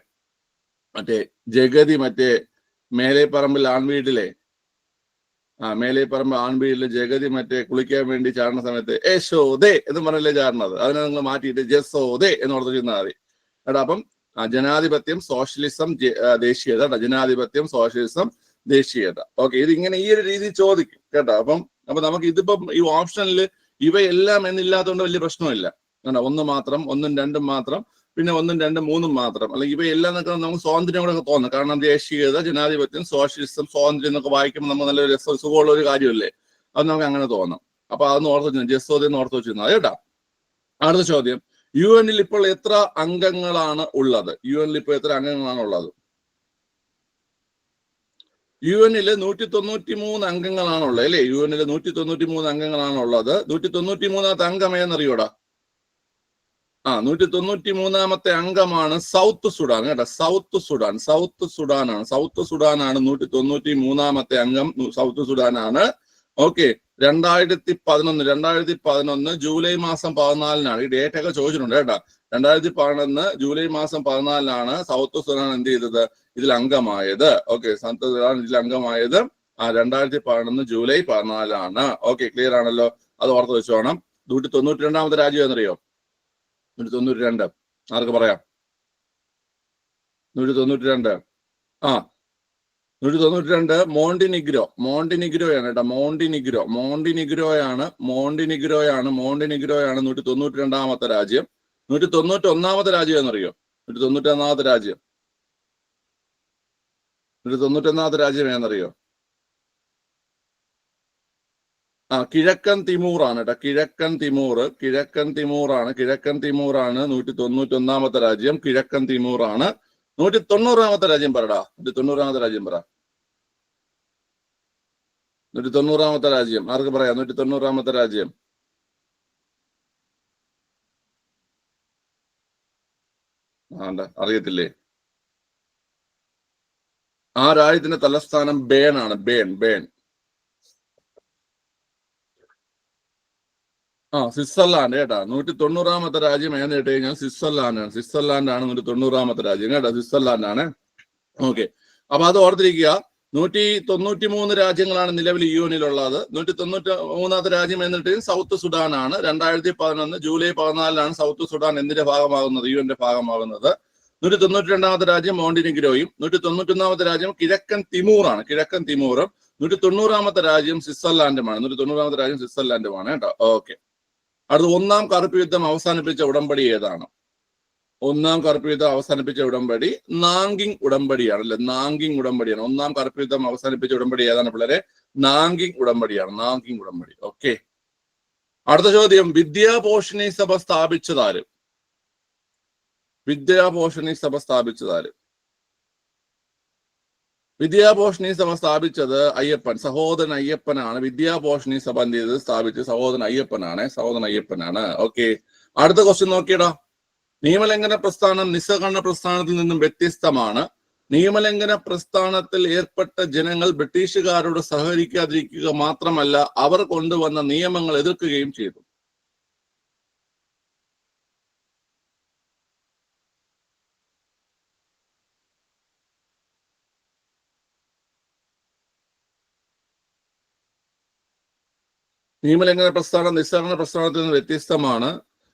മറ്റേ ജഗതി, മറ്റേ മേലെപ്പറമ്പിൽ ആൺവീട്ടിലെ മേലെപ്പറമ്പ് ആൺവീട്ടിലെ ജഗതി മറ്റേ കുളിക്കാൻ വേണ്ടി ചാടുന്ന സമയത്ത് യശോദേ എന്ന് പറഞ്ഞല്ലേ ചാടുന്നത്. അതിനെ നിങ്ങൾ മാറ്റിയിട്ട് ജെസോദെ എന്ന് ഓർത്ത് വെച്ചിരുന്നാൽ മതി കേട്ടോ. അപ്പം ജനാധിപത്യം, സോഷ്യലിസം, ദേശീയത കേട്ടോ. ജനാധിപത്യം, സോഷ്യലിസം, ദേശീയത. ഓക്കെ, ഇതിങ്ങനെ ഈ ഒരു രീതിയിൽ ചോദിക്കും കേട്ടോ. അപ്പൊ നമുക്ക് ഇതിപ്പം ഈ ഓപ്ഷനിൽ ഇവയെല്ലാം എന്നില്ലാത്തതുകൊണ്ട് വലിയ പ്രശ്നമില്ല കേട്ടോ. ഒന്ന് മാത്രം, ഒന്നും രണ്ടും മാത്രം, പിന്നെ ഒന്നും രണ്ടും മൂന്നും മാത്രം, അല്ലെങ്കിൽ ഇവയെല്ലാം എന്നൊക്കെ നമുക്ക് സ്വാതന്ത്ര്യം കൂടെ തോന്നും. കാരണം ദേശീയത, ജനാധിപത്യം, സോഷ്യലിസം, സ്വാതന്ത്ര്യം എന്നൊക്കെ വായിക്കുമ്പോൾ നമുക്ക് നല്ലൊരു സുഖമുള്ള ഒരു കാര്യമല്ലേ. അത് നമുക്ക് അങ്ങനെ തോന്നും. അപ്പൊ അതൊന്ന് ഓർത്ത് വെച്ചു, ജെസോദെന്ന് ഓർത്ത് വെച്ചിരുന്നത് കേട്ടോ. അടുത്ത ചോദ്യം, UN ഇപ്പോൾ എത്ര അംഗങ്ങളാണ് ഉള്ളത്? UN ഇപ്പോൾ എത്ര അംഗങ്ങളാണ് ഉള്ളത്? UN 193 അംഗങ്ങളാണുള്ളത് അല്ലേ? UN 193 അംഗങ്ങളാണുള്ളത്. 193ാമത്തെ അംഗം ഏതെന്നറിയോടാ? 193ാമത്തെ അംഗമാണ് സൗത്ത് സുഡാൻ കേട്ടോ. സൗത്ത് സുഡാനാണ് 193ാമത്തെ അംഗം. സൗത്ത് സുഡാനാണ്. ഓക്കെ, 2011 ജൂലൈ മാസം 14 ഈ ഡേറ്റ് ഒക്കെ ചോദിച്ചിട്ടുണ്ട് കേട്ടോ. 2011 ജൂലൈ മാസം 14 സൗത്ത് സുഡാൻ എന്ത് ചെയ്തത്? ഇതിൽ അംഗമായത്. ഓക്കെ, സൗത്ത് സുഡാൻ ഇതിൽ അംഗമായത് 2011 ജൂലൈ 14. ഓക്കെ, ക്ലിയർ ആണല്ലോ. അത് ഓർത്ത് വെച്ചോണം. 192ാമത്തെ രാജ്യം എന്നറിയോ? 192 ആർക്ക് പറയാം? 192 192 മോണ്ടിനിഗ്രോയാണ് കേട്ടോ. മോണ്ടിനിഗ്രോയാണ് 192ാമത്തെ രാജ്യം. 191ാമത്തെ രാജ്യം എന്നറിയോ? 191ാമത്തെ രാജ്യം 191ാമത്തെ രാജ്യം ഏതെന്നറിയോ? കിഴക്കൻ തിമൂറാണ് കേട്ടോ. കിഴക്കൻ തിമൂറാണ് 191ാമത്തെ രാജ്യം. കിഴക്കൻ തിമൂറാണ്. 190ാമത്തെ രാജ്യം പറടാ. 190ാമത്തെ രാജ്യം പറ. 190ാമത്തെ രാജ്യം ആർക്ക് പറയാം? 190ാമത്തെ രാജ്യം അറിയത്തില്ലേ? ആ രാജ്യത്തിന്റെ തലസ്ഥാനം ബേൺ ആണ്. ബേൺ. സ്വിറ്റ്സർലാൻഡ് കേട്ടാ. 190ാമത്തെ രാജ്യം ഏന്ന് കേട്ട് കഴിഞ്ഞാൽ സ്വിറ്റ്സർലാൻഡ് ആണ് 190ാമത്തെ രാജ്യം കേട്ടോ. സ്വിറ്റ്സർലാൻഡ് ആണ്. ഓക്കെ, അപ്പൊ അത് ഓർത്തിരിക്കുക. 193 രാജ്യങ്ങളാണ് നിലവിൽ UN-ലുള്ളത്. 193ാമത്തെ രാജ്യം എന്നിട്ട് സൗത്ത് സുഡാൻ ആണ്. 2011 ജൂലൈ 14 സൗത്ത് സുഡാൻ എന്തിന്റെ ഭാഗമാകുന്നത്? UN-ന്റെ ഭാഗമാകുന്നത്. 192ാമത്തെ രാജ്യം മോണ്ടിനിഗ്രോയും. 191ാമത്തെ രാജ്യം കിഴക്കൻ തിമൂറാണ്. 190ാമത്തെ രാജ്യം സ്വിറ്റ്സർലാൻഡുമാണ്. 190ാമത്തെ രാജ്യം സ്വിറ്റ്സർലാൻഡുമാണ് കേട്ടോ. ഓക്കെ, അടുത്ത ഒന്നാം കറുപ്പ് യുദ്ധം അവസാനിപ്പിച്ച ഉടമ്പടി ഏതാണ്? ഒന്നാം കറുപ്പ് യുദ്ധം അവസാനിപ്പിച്ച ഉടമ്പടി നാങ്കിങ് ഉടമ്പടിയാണ് അല്ലെ? നാങ്കിങ് ഉടമ്പടിയാണ്. ഒന്നാം കറുപ്പ് യുദ്ധം അവസാനിപ്പിച്ച ഉടമ്പടി ഏതാണ് പിള്ളേരെ? നാങ്കിങ് ഉടമ്പടി. ഓക്കെ, അടുത്ത ചോദ്യം, വിദ്യാപോഷിണി സഭ സ്ഥാപിച്ചതാര്? വിദ്യാപോഷിണി സഭ സ്ഥാപിച്ചത് അയ്യപ്പൻ, സഹോദരൻ അയ്യപ്പനാണ്. വിദ്യാപോഷിണി സഭ എന്ത് ചെയ്തത്? സ്ഥാപിച്ചത് സഹോദരൻ അയ്യപ്പനാണ്. ഓക്കെ, അടുത്ത ക്വസ്റ്റ്യൻ നോക്കിയടാ. നിയമലംഘന പ്രസ്ഥാനം നിസ്സഹകരണ പ്രസ്ഥാനത്തിൽ നിന്നും വ്യത്യസ്തമാണ്. നിയമലംഘന പ്രസ്ഥാനത്തിൽ ഏർപ്പെട്ട ജനങ്ങൾ ബ്രിട്ടീഷുകാരോട് സഹകരിക്കാതിരിക്കുക മാത്രമല്ല, അവർ കൊണ്ടുവന്ന നിയമങ്ങൾ എതിർക്കുകയും ചെയ്തു. നിയമലംഘന പ്രസ്ഥാനം നിസ്സഹകരണ പ്രസ്ഥാനത്തിൽ നിന്ന് വ്യത്യസ്തമാണ്.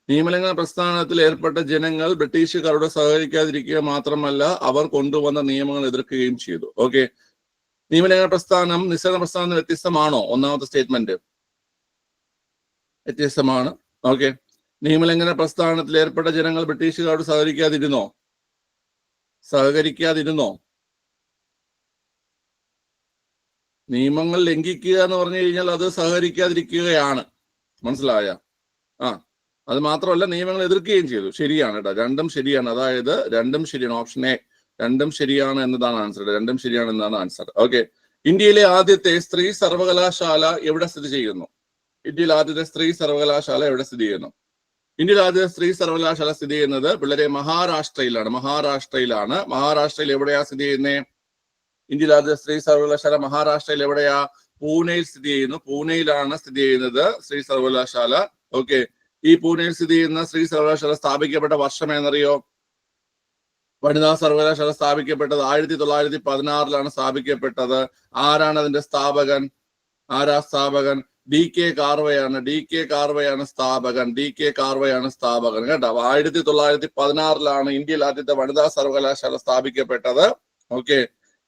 നിയമലംഘന പ്രസ്ഥാനത്തിൽ ഏർപ്പെട്ട ജനങ്ങൾ ബ്രിട്ടീഷുകാരോട് സഹകരിക്കാതിരിക്കുക മാത്രമല്ല, അവർ കൊണ്ടുവന്ന നിയമങ്ങൾ എതിർക്കുകയും ചെയ്തു. ഓക്കെ, നിയമലംഘന പ്രസ്ഥാനം നിസ്സഹകരണ പ്രസ്ഥാനത്തിന് വ്യത്യസ്തമാണോ? ഒന്നാമത്തെ സ്റ്റേറ്റ്മെന്റ് വ്യത്യസ്തമാണ്. ഓക്കെ, നിയമലംഘന പ്രസ്ഥാനത്തിൽ ഏർപ്പെട്ട ജനങ്ങൾ ബ്രിട്ടീഷുകാരോട് സഹകരിക്കാതിരുന്നോ? നിയമങ്ങൾ ലംഘിക്കുക എന്ന് പറഞ്ഞു കഴിഞ്ഞാൽ അത് സഹകരിക്കാതിരിക്കുകയാണ്. മനസ്സിലായ? അത് മാത്രമല്ല, നിയമങ്ങൾ എതിർക്കുകയും ചെയ്തു. ശരിയാണ് കേട്ടോ, രണ്ടും ശരിയാണ്. അതായത് രണ്ടും ശരിയാണ്. ഓപ്ഷൻ എ രണ്ടും ശരിയാണ് എന്നതാണ് ആൻസർ. ഓക്കെ, ഇന്ത്യയിലെ ആദ്യത്തെ സ്ത്രീ സർവകലാശാല എവിടെ സ്ഥിതി ചെയ്യുന്നു? ഇന്ത്യയിലെ ആദ്യത്തെ സ്ത്രീ സർവകലാശാല എവിടെ സ്ഥിതി ചെയ്യുന്നു? ഇന്ത്യയിലെ ആദ്യത്തെ സ്ത്രീ സർവകലാശാല സ്ഥിതി ചെയ്യുന്നത് പിള്ളേരെ മഹാരാഷ്ട്രയിലാണ്. മഹാരാഷ്ട്രയിൽ എവിടെയാ സ്ഥിതി ചെയ്യുന്നത്? ഇന്ത്യയിൽ ആദ്യ സ്ത്രീ സർവകലാശാല മഹാരാഷ്ട്രയിൽ എവിടെയാ? പൂനെയിൽ സ്ഥിതി ചെയ്യുന്നു. പൂനെയിലാണ് സ്ഥിതി ചെയ്യുന്നത് സ്ത്രീ സർവകലാശാല. ഓക്കെ, ഈ പൂനെയിൽ സ്ഥിതി ചെയ്യുന്ന സ്ത്രീ സർവകലാശാല സ്ഥാപിക്കപ്പെട്ട വർഷം എന്നറിയോ? വനിതാ സർവകലാശാല സ്ഥാപിക്കപ്പെട്ടത് 1916 സ്ഥാപിക്കപ്പെട്ടത്. ആരാണ് അതിന്റെ സ്ഥാപകൻ? ആരാ സ്ഥാപകൻ? DK കാർവെയാണ്. DK കാർവെയാണ് സ്ഥാപകൻ. DK കാർവെയാണ് സ്ഥാപകൻ കേട്ടോ. 1916 ഇന്ത്യയിൽ ആദ്യത്തെ വനിതാ സർവകലാശാല സ്ഥാപിക്കപ്പെട്ടത്. ഓക്കെ,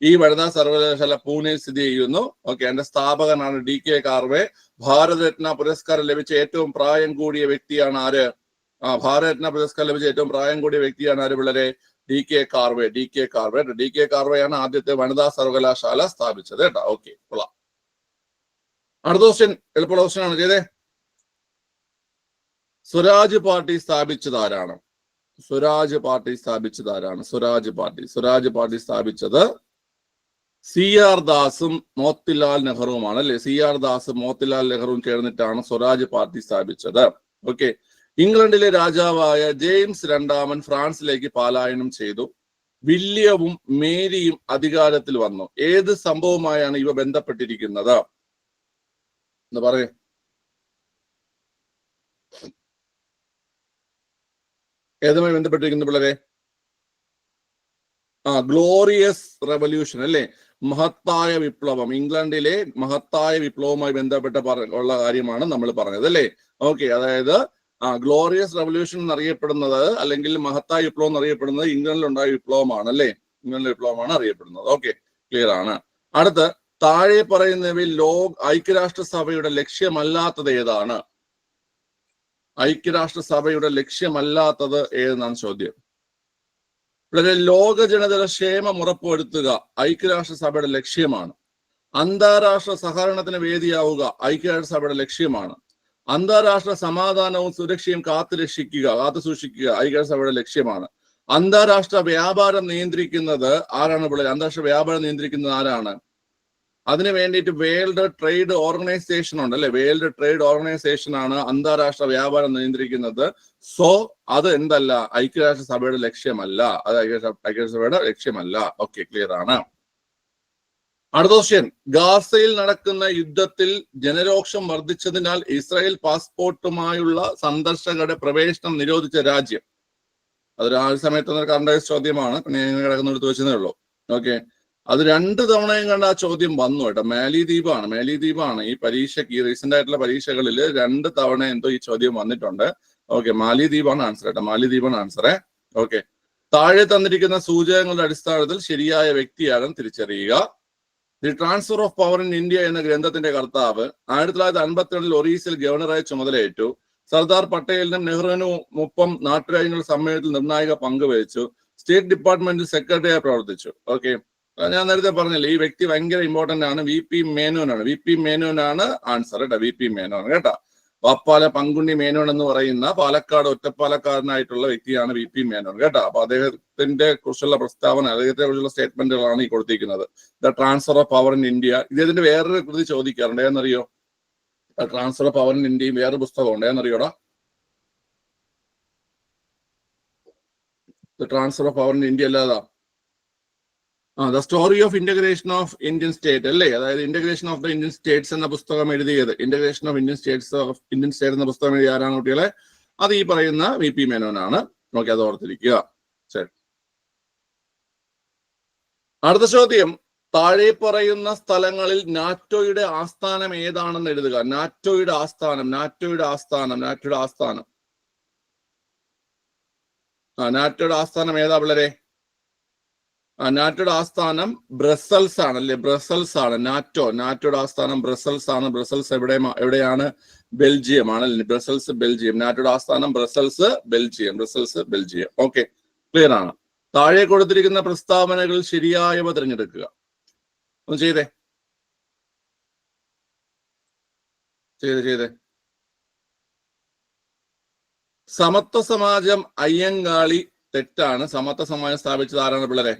ഈ വനിതാ സർവകലാശാല പൂനെയിൽ സ്ഥിതി ചെയ്യുന്നു. ഓക്കെ, അതിന്റെ സ്ഥാപകനാണ് DK കാർവെ. ഭാരതരത്ന പുരസ്കാരം ലഭിച്ച ഏറ്റവും പ്രായം കൂടിയ വ്യക്തിയാണ് ആര്? ഭാരതരത്ന പുരസ്കാരം ലഭിച്ച ഏറ്റവും പ്രായം കൂടിയ വ്യക്തിയാണ് ആര് പിള്ളേരെ? DK Karve. DK Karve. DK കാർവെയാണ് ആദ്യത്തെ വനിതാ സർവകലാശാല സ്ഥാപിച്ചത് കേട്ടോ. ഓക്കെ, കൊള്ളാം. അടുത്ത ക്വസ്റ്റ്യൻ എളുപ്പമുള്ള ക്വസ്റ്റ്യൻ ആണ്. ചെയ്തേ. സ്വരാജ് പാർട്ടി സ്ഥാപിച്ചത് ആരാണ്? സ്വരാജ് പാർട്ടി സ്ഥാപിച്ചത് ആരാണ്? സ്വരാജ് പാർട്ടി സ്ഥാപിച്ചത് CR ദാസും മോത്തിലാൽ നെഹ്റുവുമാണ് അല്ലെ. CR ദാസും മോത്തിലാൽ നെഹ്റുവും ചേർന്നിട്ടാണ് സ്വരാജ് പാർട്ടി സ്ഥാപിച്ചത്. ഓക്കെ, ഇംഗ്ലണ്ടിലെ രാജാവായ ജെയിംസ് രണ്ടാമൻ ഫ്രാൻസിലേക്ക് പലായനം ചെയ്തു. വില്യവും മേരിയും അധികാരത്തിൽ വന്നു. ഏത് സംഭവമായാണ് ഇവ ബന്ധപ്പെട്ടിരിക്കുന്നത്? എന്താ പറയേ? ഏതുമായി ബന്ധപ്പെട്ടിരിക്കുന്നു പിള്ളേരെ? ഗ്ലോറിയസ് റെവല്യൂഷൻ അല്ലെ, മഹത്തായ വിപ്ലവം. ഇംഗ്ലണ്ടിലെ മഹത്തായ വിപ്ലവവുമായി ബന്ധപ്പെട്ട ഉള്ള കാര്യമാണ് നമ്മൾ പറഞ്ഞത് അല്ലെ. ഓക്കെ, അതായത് ഗ്ലോറിയസ് റെവല്യൂഷൻ എന്നറിയപ്പെടുന്നത് അല്ലെങ്കിൽ മഹത്തായ വിപ്ലവം എന്നറിയപ്പെടുന്നത് ഇംഗ്ലണ്ടിൽ ഉണ്ടായ വിപ്ലവമാണ് അല്ലെ. ഇംഗ്ലണ്ടിലെ വിപ്ലവമാണ് അറിയപ്പെടുന്നത്. ഓക്കെ, ക്ലിയർ ആണ്. അടുത്ത്, താഴെ പറയുന്നവയിൽ ഐക്യരാഷ്ട്രസഭയുടെ ലക്ഷ്യമല്ലാത്തത് ഏതാണ്? ഐക്യരാഷ്ട്രസഭയുടെ ലക്ഷ്യമല്ലാത്തത് ഏതെന്നാണ് ചോദ്യം. ഇവിടെ ലോക ജനതയുടെ ക്ഷേമം ഉറപ്പുവരുത്തുക ഐക്യരാഷ്ട്രസഭയുടെ ലക്ഷ്യമാണ്. അന്താരാഷ്ട്ര സഹകരണത്തിന് വേദിയാവുക ഐക്യരാഷ്ട്രസഭയുടെ ലക്ഷ്യമാണ്. അന്താരാഷ്ട്ര സമാധാനവും സുരക്ഷയും കാത്തു സൂക്ഷിക്കുക ഐക്യരാഷ്ട്രസഭയുടെ ലക്ഷ്യമാണ്. അന്താരാഷ്ട്ര വ്യാപാരം നിയന്ത്രിക്കുന്നത് ആരാണ് പിള്ളേർ? അന്താരാഷ്ട്ര വ്യാപാരം നിയന്ത്രിക്കുന്നത് ആരാണ്? അതിന് വേണ്ടിയിട്ട് വേൾഡ് ട്രേഡ് ഓർഗനൈസേഷൻ ഉണ്ട് അല്ലെ. വേൾഡ് ട്രേഡ് ഓർഗനൈസേഷൻ ആണ് അന്താരാഷ്ട്ര വ്യാപാരം നിയന്ത്രിക്കുന്നത്. സോ അത് എന്തല്ല? ഐക്യരാഷ്ട്രസഭയുടെ ലക്ഷ്യമല്ല. അത് ഐക്യരാഷ്ട്രസഭയുടെ ലക്ഷ്യമല്ല. ഓക്കെ, ക്ലിയർ ആണ്. അടുത്ത ക്വസ്റ്റ്യൻ, ഗാസയിൽ നടക്കുന്ന യുദ്ധത്തിൽ ജനരോക്ഷം വർദ്ധിച്ചതിനാൽ ഇസ്രായേൽ പാസ്പോർട്ടുമായുള്ള സന്ദർശകരുടെ പ്രവേശനം നിരോധിച്ച രാജ്യം. അതൊരു ആ സമയത്ത് കറണ്ട് ചോദ്യമാണ്. പിന്നെ ഞങ്ങൾ കിടക്കുന്നെടുത്ത് വെച്ചതേ ഉള്ളൂ. ഓക്കെ, അത് 2 തവണയും കണ്ട് ആ ചോദ്യം വന്നു കേട്ടോ. മാലിദ്വീപാണ് ഈ പരീക്ഷയ്ക്ക്, ഈ റീസെന്റ് ആയിട്ടുള്ള പരീക്ഷകളിൽ 2 തവണ എന്തോ ഈ ചോദ്യം വന്നിട്ടുണ്ട്. ഓക്കെ, മാലിദ്വീപാണ് ആൻസർ കേട്ടോ. മാലിദ്വീപാണ് ആൻസർ. ഓക്കെ, താഴെ തന്നിരിക്കുന്ന സൂചകങ്ങളുടെ അടിസ്ഥാനത്തിൽ ശരിയായ വ്യക്തിയാണെന്ന് തിരിച്ചറിയുക. The transfer of power in India എന്ന ഗ്രന്ഥത്തിന്റെ കർത്താവ് 1952 ഒറീസയിൽ ഗവർണറായി ചുമതലയേറ്റു. സർദാർ പട്ടേലിനും നെഹ്റുവിനും ഒപ്പം നാട്ടുരാജ്യങ്ങളുടെ സമ്മേളനത്തിൽ നിർണായക പങ്ക് വഹിച്ചു. സ്റ്റേറ്റ് ഡിപ്പാർട്ട്മെന്റിൽ സെക്രട്ടറിയായി പ്രവർത്തിച്ചു. ഓക്കെ, ഞാൻ നേരത്തെ പറഞ്ഞില്ല, ഈ വ്യക്തി ഭയങ്കര ഇമ്പോർട്ടന്റ് ആണ്. VP മേനോനാണ് ആൻസർ കേട്ടോ. VP മേനോൻ കേട്ടോ. വാപ്പാല പങ്കുണ്ണി മേനോൻ എന്ന് പറയുന്ന പാലക്കാട് ഒറ്റപ്പാലക്കാരനായിട്ടുള്ള വ്യക്തിയാണ് VP മേനോൻ കേട്ടോ. അപ്പൊ അദ്ദേഹത്തിന്റെ കുറിച്ചുള്ള പ്രസ്താവന, അദ്ദേഹത്തെ കുറിച്ചുള്ള സ്റ്റേറ്റ്മെന്റുകളാണ് ഈ കൊടുത്തിരിക്കുന്നത്. The transfer of power in India. ഇതിന്റെ വേറൊരു കൃതി ചോദിക്കാറുണ്ട്. ഏതെന്നറിയോ? ട്രാൻസ്ഫർ ഓഫ് പവർ ഇൻ ഇന്ത്യയും വേറൊരു പുസ്തകമുണ്ട്. ഏതെന്നറിയോടാ? The transfer of power in India അല്ലാതാ the story of integration of Indian state അല്ലേ. അതായത് integration of the Indian states എന്ന പുസ്തകം എഴുതിയത്, ഇന്റഗ്രേഷൻ ഓഫ് ഇന്ത്യൻ സ്റ്റേറ്റ് എന്ന പുസ്തകം എഴുതിയ ആരാണ് കുട്ടികളെ? അത് ഈ പറയുന്ന VP മേനോനാണ്. ഓക്കെ, അത് ഓർത്തിരിക്കുക. ശരി, അടുത്ത ചോദ്യം, താഴെ പറയുന്ന സ്ഥലങ്ങളിൽ നാറ്റോയുടെ ആസ്ഥാനം ഏതാണെന്ന് എഴുതുക. നാറ്റോയുടെ ആസ്ഥാനം ഏതാ പിള്ളേരെ? നാറ്റോയുടെ ആസ്ഥാനം ബ്രസൽസ് ആണ് അല്ലെ. ബ്രസൽസ് ആണ് നാറ്റോയുടെ ആസ്ഥാനം ബ്രസൽസ് ആണ്. ബ്രസൽസ് എവിടെയാണ്? ബെൽജിയം ആണ്. Brussels Belgium. നാറ്റോയുടെ ആസ്ഥാനം ബ്രസൽസ് ബെൽജിയം. ഓക്കെ, ക്ലിയർ ആണ്. താഴെ കൊടുത്തിരിക്കുന്ന പ്രസ്താവനകൾ ശരിയായവ തിരഞ്ഞെടുക്കുക. ഒന്ന് ചെയ്തേ. സമത്വ സമാജം അയ്യങ്കാളി തെറ്റാണ്. സമത്വ സമാജം സ്ഥാപിച്ചത് ആരാണ് പിള്ളേരെ?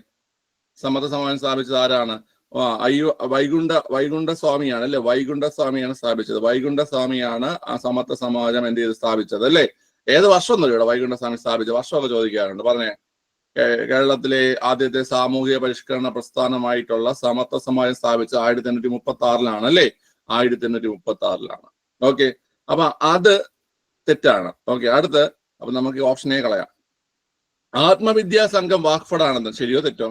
വൈകുണ്ഠസ്വാമിയാണ് അല്ലെ. വൈകുണ്ഠസ്വാമിയാണ് സ്ഥാപിച്ചത്. വൈകുണ്ഠസ്വാമിയാണ് ആ സമത്വ സമാജം എന്ത് ചെയ്ത് സ്ഥാപിച്ചത് അല്ലെ. ഏത് വർഷം ഒന്നുമില്ല ഇവിടെ വൈകുണ്ഠസ്വാമി സ്ഥാപിച്ച വർഷമൊക്കെ ചോദിക്കാറുണ്ട്. പറഞ്ഞേ. കേരളത്തിലെ ആദ്യത്തെ സാമൂഹിക പരിഷ്കരണ പ്രസ്ഥാനമായിട്ടുള്ള സമത്വ സമാജം സ്ഥാപിച്ച 1836 അല്ലേ? 1836. ഓക്കെ, അപ്പൊ അത് തെറ്റാണ്. ഓക്കെ, അടുത്ത് അപ്പൊ നമുക്ക് ഓപ്ഷൻ എ കളയാം. ആത്മവിദ്യാസംഘം വാക്ഫടാനന്ദൻ, ശരിയോ തെറ്റോ?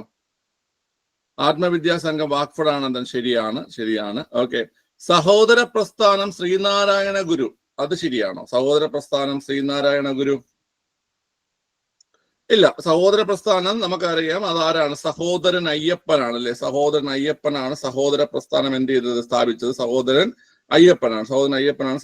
ആത്മവിദ്യാസംഘം വാക്ഫടാനന്ദൻ ശരിയാണ്, ശരിയാണ്. ഓക്കെ, സഹോദര പ്രസ്ഥാനം ശ്രീനാരായണ ഗുരു, അത് ശരിയാണോ? സഹോദര പ്രസ്ഥാനം ശ്രീനാരായണ ഗുരു ഇല്ല. സഹോദര പ്രസ്ഥാനം നമുക്കറിയാം അതാരാണ്? സഹോദരൻ അയ്യപ്പനാണ് അല്ലെ? സഹോദരൻ അയ്യപ്പനാണ് സഹോദര പ്രസ്ഥാനം എന്ത് ചെയ്തത്, സ്ഥാപിച്ചത്. സഹോദരൻ അയ്യപ്പനാണ്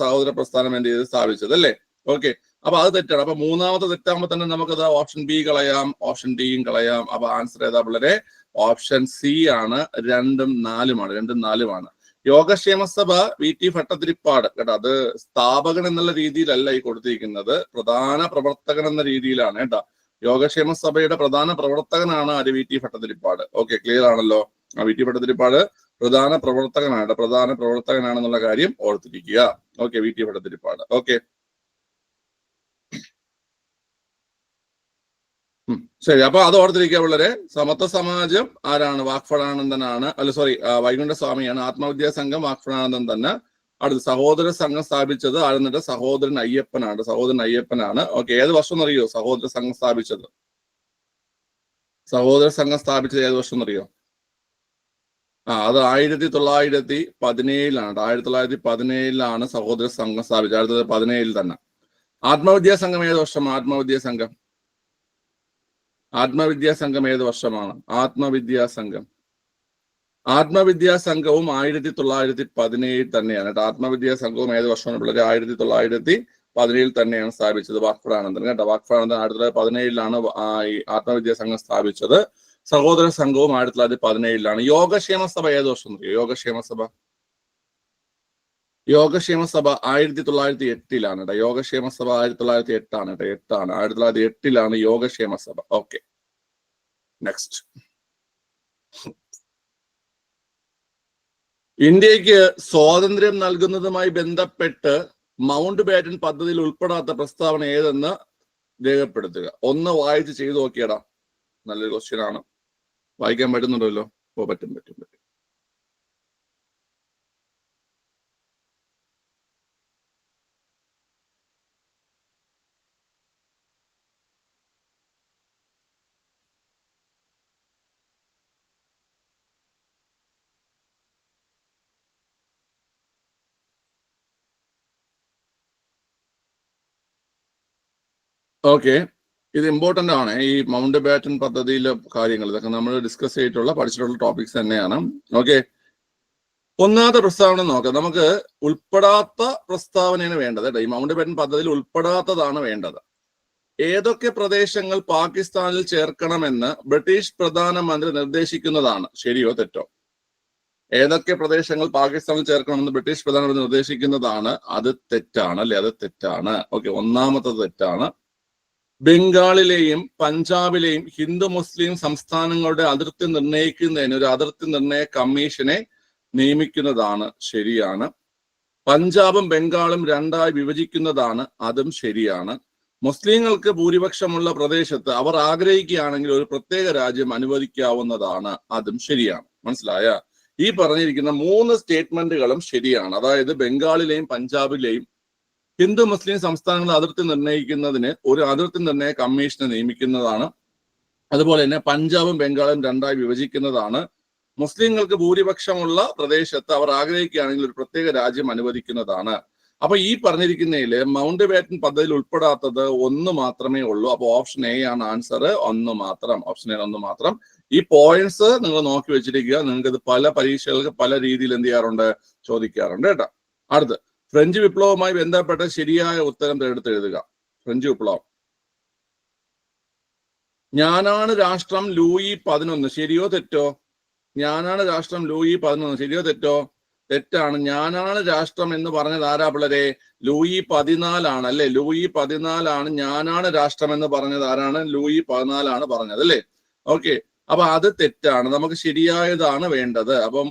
സഹോദര പ്രസ്ഥാനം എന്ത് ചെയ്ത് സ്ഥാപിച്ചത് അല്ലേ? ഓക്കെ, അപ്പൊ അത് തെറ്റാണ്. അപ്പൊ മൂന്നാമത്തെ തെറ്റാകുമ്പോൾ തന്നെ നമുക്കത് ഓപ്ഷൻ ബി കളയാം, ഓപ്ഷൻ ഡിയും കളയാം. അപ്പൊ ആൻസർ ഏതാ പിള്ളേരെ? ഓപ്ഷൻ സി ആണ്. 2ഉം 4ഉമാണ്. യോഗക്ഷേമ സഭ VT ഭട്ടതിരിപ്പാട് കേട്ടോ, അത് സ്ഥാപകൻ എന്നുള്ള രീതിയിലല്ല ഈ കൊടുത്തിരിക്കുന്നത്, പ്രധാന പ്രവർത്തകൻ എന്ന രീതിയിലാണ് കേട്ടോ. യോഗക്ഷേമ സഭയുടെ പ്രധാന പ്രവർത്തകനാണ് ആര്? VT ഭട്ടതിരിപ്പാട്. ഓക്കെ, ക്ലിയർ ആണല്ലോ? VT ഭട്ടതിരിപ്പാട് പ്രധാന പ്രവർത്തകനാണെന്നുള്ള കാര്യം ഓർത്തിരിക്കുക. Okay, VT Bhattathiripad. ഓക്കെ, ശരി. അപ്പൊ അത് ഓർത്തിരിക്കുക വളരെ. സമത്വ സമാജം ആരാണ്? വാക്ഫടാനന്ദനാണ്. അല്ല സോറി, വൈകുണ്ഠസ്വാമിയാണ്. ആത്മവിദ്യാസംഘം വാക്ഫടാനന്ദൻ തന്നെ. അടുത്ത് സഹോദര സംഘം സ്ഥാപിച്ചത് ആരെന്നിട്ട്? സഹോദരൻ അയ്യപ്പനാണ്. ഓക്കെ, ഏത് വർഷം എന്നറിയോ സഹോദര സംഘം സ്ഥാപിച്ചത്? ഏത് വർഷം എന്നറിയോ? അത് 1917 1917 സഹോദര സംഘം സ്ഥാപിച്ചത്. 1917 തന്നെ. ആത്മവിദ്യാസംഘം ഏത് വർഷം? ആത്മവിദ്യാസംഘം ഏത് വർഷമാണ്? ആത്മവിദ്യാസംഘവും 1917 തന്നെയാണ്. ആത്മവിദ്യാസംഘവും ഏത് വർഷമാണ് പിള്ളേർ? 1917 തന്നെയാണ് സ്ഥാപിച്ചത്. വാക്ഫടാനന്ദൻ കേട്ടോ. വാക്ഫടാനന്ദൻ 1917 ഈ ആത്മവിദ്യാസംഘം സ്ഥാപിച്ചത്. സഹോദര സംഘവും 1917. യോഗക്ഷേമ സഭ ഏത് വർഷം അറിയോ? യോഗക്ഷേമ സഭ 1908 കേട്ടോ. യോഗക്ഷേമ സഭ 1908 കേട്ടോ. 1908 യോഗക്ഷേമ സഭ. Okay, next. ഇന്ത്യക്ക് സ്വാതന്ത്ര്യം നൽകുന്നതുമായി ബന്ധപ്പെട്ട് മൗണ്ട് ബാറ്റൻ പദ്ധതിയിൽ ഉൾപ്പെടാത്ത പ്രസ്താവന ഏതെന്ന് രേഖപ്പെടുത്തുക. ഒന്ന് വായിച്ച് ചെയ്തു നോക്കിയടാ. നല്ലൊരു ക്വസ്റ്റ്യൻ ആണ്. വായിക്കാൻ പറ്റുന്നുണ്ടല്ലോ? പറ്റും. ഓക്കെ, ഇത് ഇമ്പോർട്ടന്റ് ആണ്. ഈ മൗണ്ട് ബാറ്റൻ പദ്ധതിയിലെ കാര്യങ്ങൾ ഇതൊക്കെ നമ്മൾ ഡിസ്കസ് പഠിച്ചിട്ടുള്ള ടോപ്പിക്സ് തന്നെയാണ്. ഓക്കെ, ഒന്നാമത്തെ പ്രസ്താവന നോക്കാം. നമുക്ക് ഉൾപ്പെടാത്ത പ്രസ്താവനയാണ് വേണ്ടത് കേട്ടോ. ഈ മൗണ്ട് ബാറ്റൻ പദ്ധതിയിൽ ഉൾപ്പെടാത്തതാണ് വേണ്ടത്. ഏതൊക്കെ പ്രദേശങ്ങൾ പാകിസ്ഥാനിൽ ചേർക്കണമെന്ന് ബ്രിട്ടീഷ് പ്രധാനമന്ത്രി നിർദ്ദേശിക്കുന്നതാണ്, ശരിയോ തെറ്റോ? ഏതൊക്കെ പ്രദേശങ്ങൾ പാകിസ്ഥാനിൽ ചേർക്കണമെന്ന് ബ്രിട്ടീഷ് പ്രധാനമന്ത്രി നിർദ്ദേശിക്കുന്നതാണ്, അത് തെറ്റാണ് അല്ലെ? അത് തെറ്റാണ്. ഓക്കെ, ഒന്നാമത്തത് തെറ്റാണ്. ബംഗാളിലെയും പഞ്ചാബിലെയും ഹിന്ദു മുസ്ലിം സംസ്ഥാനങ്ങളുടെ അതിർത്തി നിർണ്ണയിക്കുന്നതിന് ഒരു അതിർത്തി നിർണ്ണയ കമ്മീഷനെ നിയമിക്കുന്നതാണ്, ശരിയാണ്. പഞ്ചാബും ബംഗാളും 2ആയി വിഭജിക്കുന്നതാണ്, അതും ശരിയാണ്. മുസ്ലിങ്ങൾക്ക് ഭൂരിപക്ഷമുള്ള പ്രദേശത്ത് അവർ ആഗ്രഹിക്കുകയാണെങ്കിൽ ഒരു പ്രത്യേക രാജ്യം അനുവദിക്കാവുന്നതാണ്, അതും ശരിയാണ്. മനസ്സിലായ? ഈ പറഞ്ഞിരിക്കുന്ന 3 സ്റ്റേറ്റ്മെന്റുകളും ശരിയാണ്. അതായത് ബംഗാളിലെയും പഞ്ചാബിലെയും ഹിന്ദു മുസ്ലിം സംസ്ഥാനങ്ങളുടെ അതിർത്തി നിർണ്ണയിക്കുന്നതിന് ഒരു അതിർത്തി നിർണ്ണയ കമ്മീഷനെ നിയമിക്കുന്നതാണ്. അതുപോലെ തന്നെ പഞ്ചാബും ബംഗാളും 2ആയി വിഭജിക്കുന്നതാണ്. മുസ്ലിങ്ങൾക്ക് ഭൂരിപക്ഷമുള്ള പ്രദേശത്ത് അവർ ആഗ്രഹിക്കുകയാണെങ്കിൽ ഒരു പ്രത്യേക രാജ്യം അനുവദിക്കുന്നതാണ്. അപ്പൊ ഈ പറഞ്ഞിരിക്കുന്നതിൽ മൗണ്ട് ബാറ്റൻ പദ്ധതിയിൽ ഉൾപ്പെടാത്തത് 1 മാത്രമേ ഉള്ളൂ. അപ്പൊ ഓപ്ഷൻ എ ആണ് ആൻസർ. 1 മാത്രം. ഓപ്ഷൻ എ 1 മാത്രം. ഈ പോയിന്റ്സ് നിങ്ങൾ നോക്കി വെച്ചിരിക്കുക. നിങ്ങൾക്ക് ഇത് പല പരീക്ഷകൾക്ക് പല രീതിയിൽ എന്ത് ചെയ്യാറുണ്ട്? ചോദിക്കാറുണ്ട് കേട്ടോ. അടുത്ത്, ഫ്രഞ്ച് വിപ്ലവവുമായി ബന്ധപ്പെട്ട ശരിയായ ഉത്തരം തിരഞ്ഞെടുത്ത് എഴുതുക. ഫ്രഞ്ച് വിപ്ലവം. ഞാനാണ് രാഷ്ട്രം ലൂയി 11, ശരിയോ തെറ്റോ? ഞാനാണ് രാഷ്ട്രം ലൂയി 11, ശരിയോ തെറ്റോ? തെറ്റാണ്. ഞാനാണ് രാഷ്ട്രം എന്ന് പറഞ്ഞത് ആരാ പിള്ളരെ? ലൂയി 14 അല്ലെ? ലൂയി 14 ഞാനാണ് രാഷ്ട്രം എന്ന് പറഞ്ഞത് ആരാണ്? ലൂയി 14 പറഞ്ഞത് അല്ലേ? ഓക്കെ, അപ്പൊ അത് തെറ്റാണ്. നമുക്ക് ശരിയായതാണ് വേണ്ടത്. അപ്പം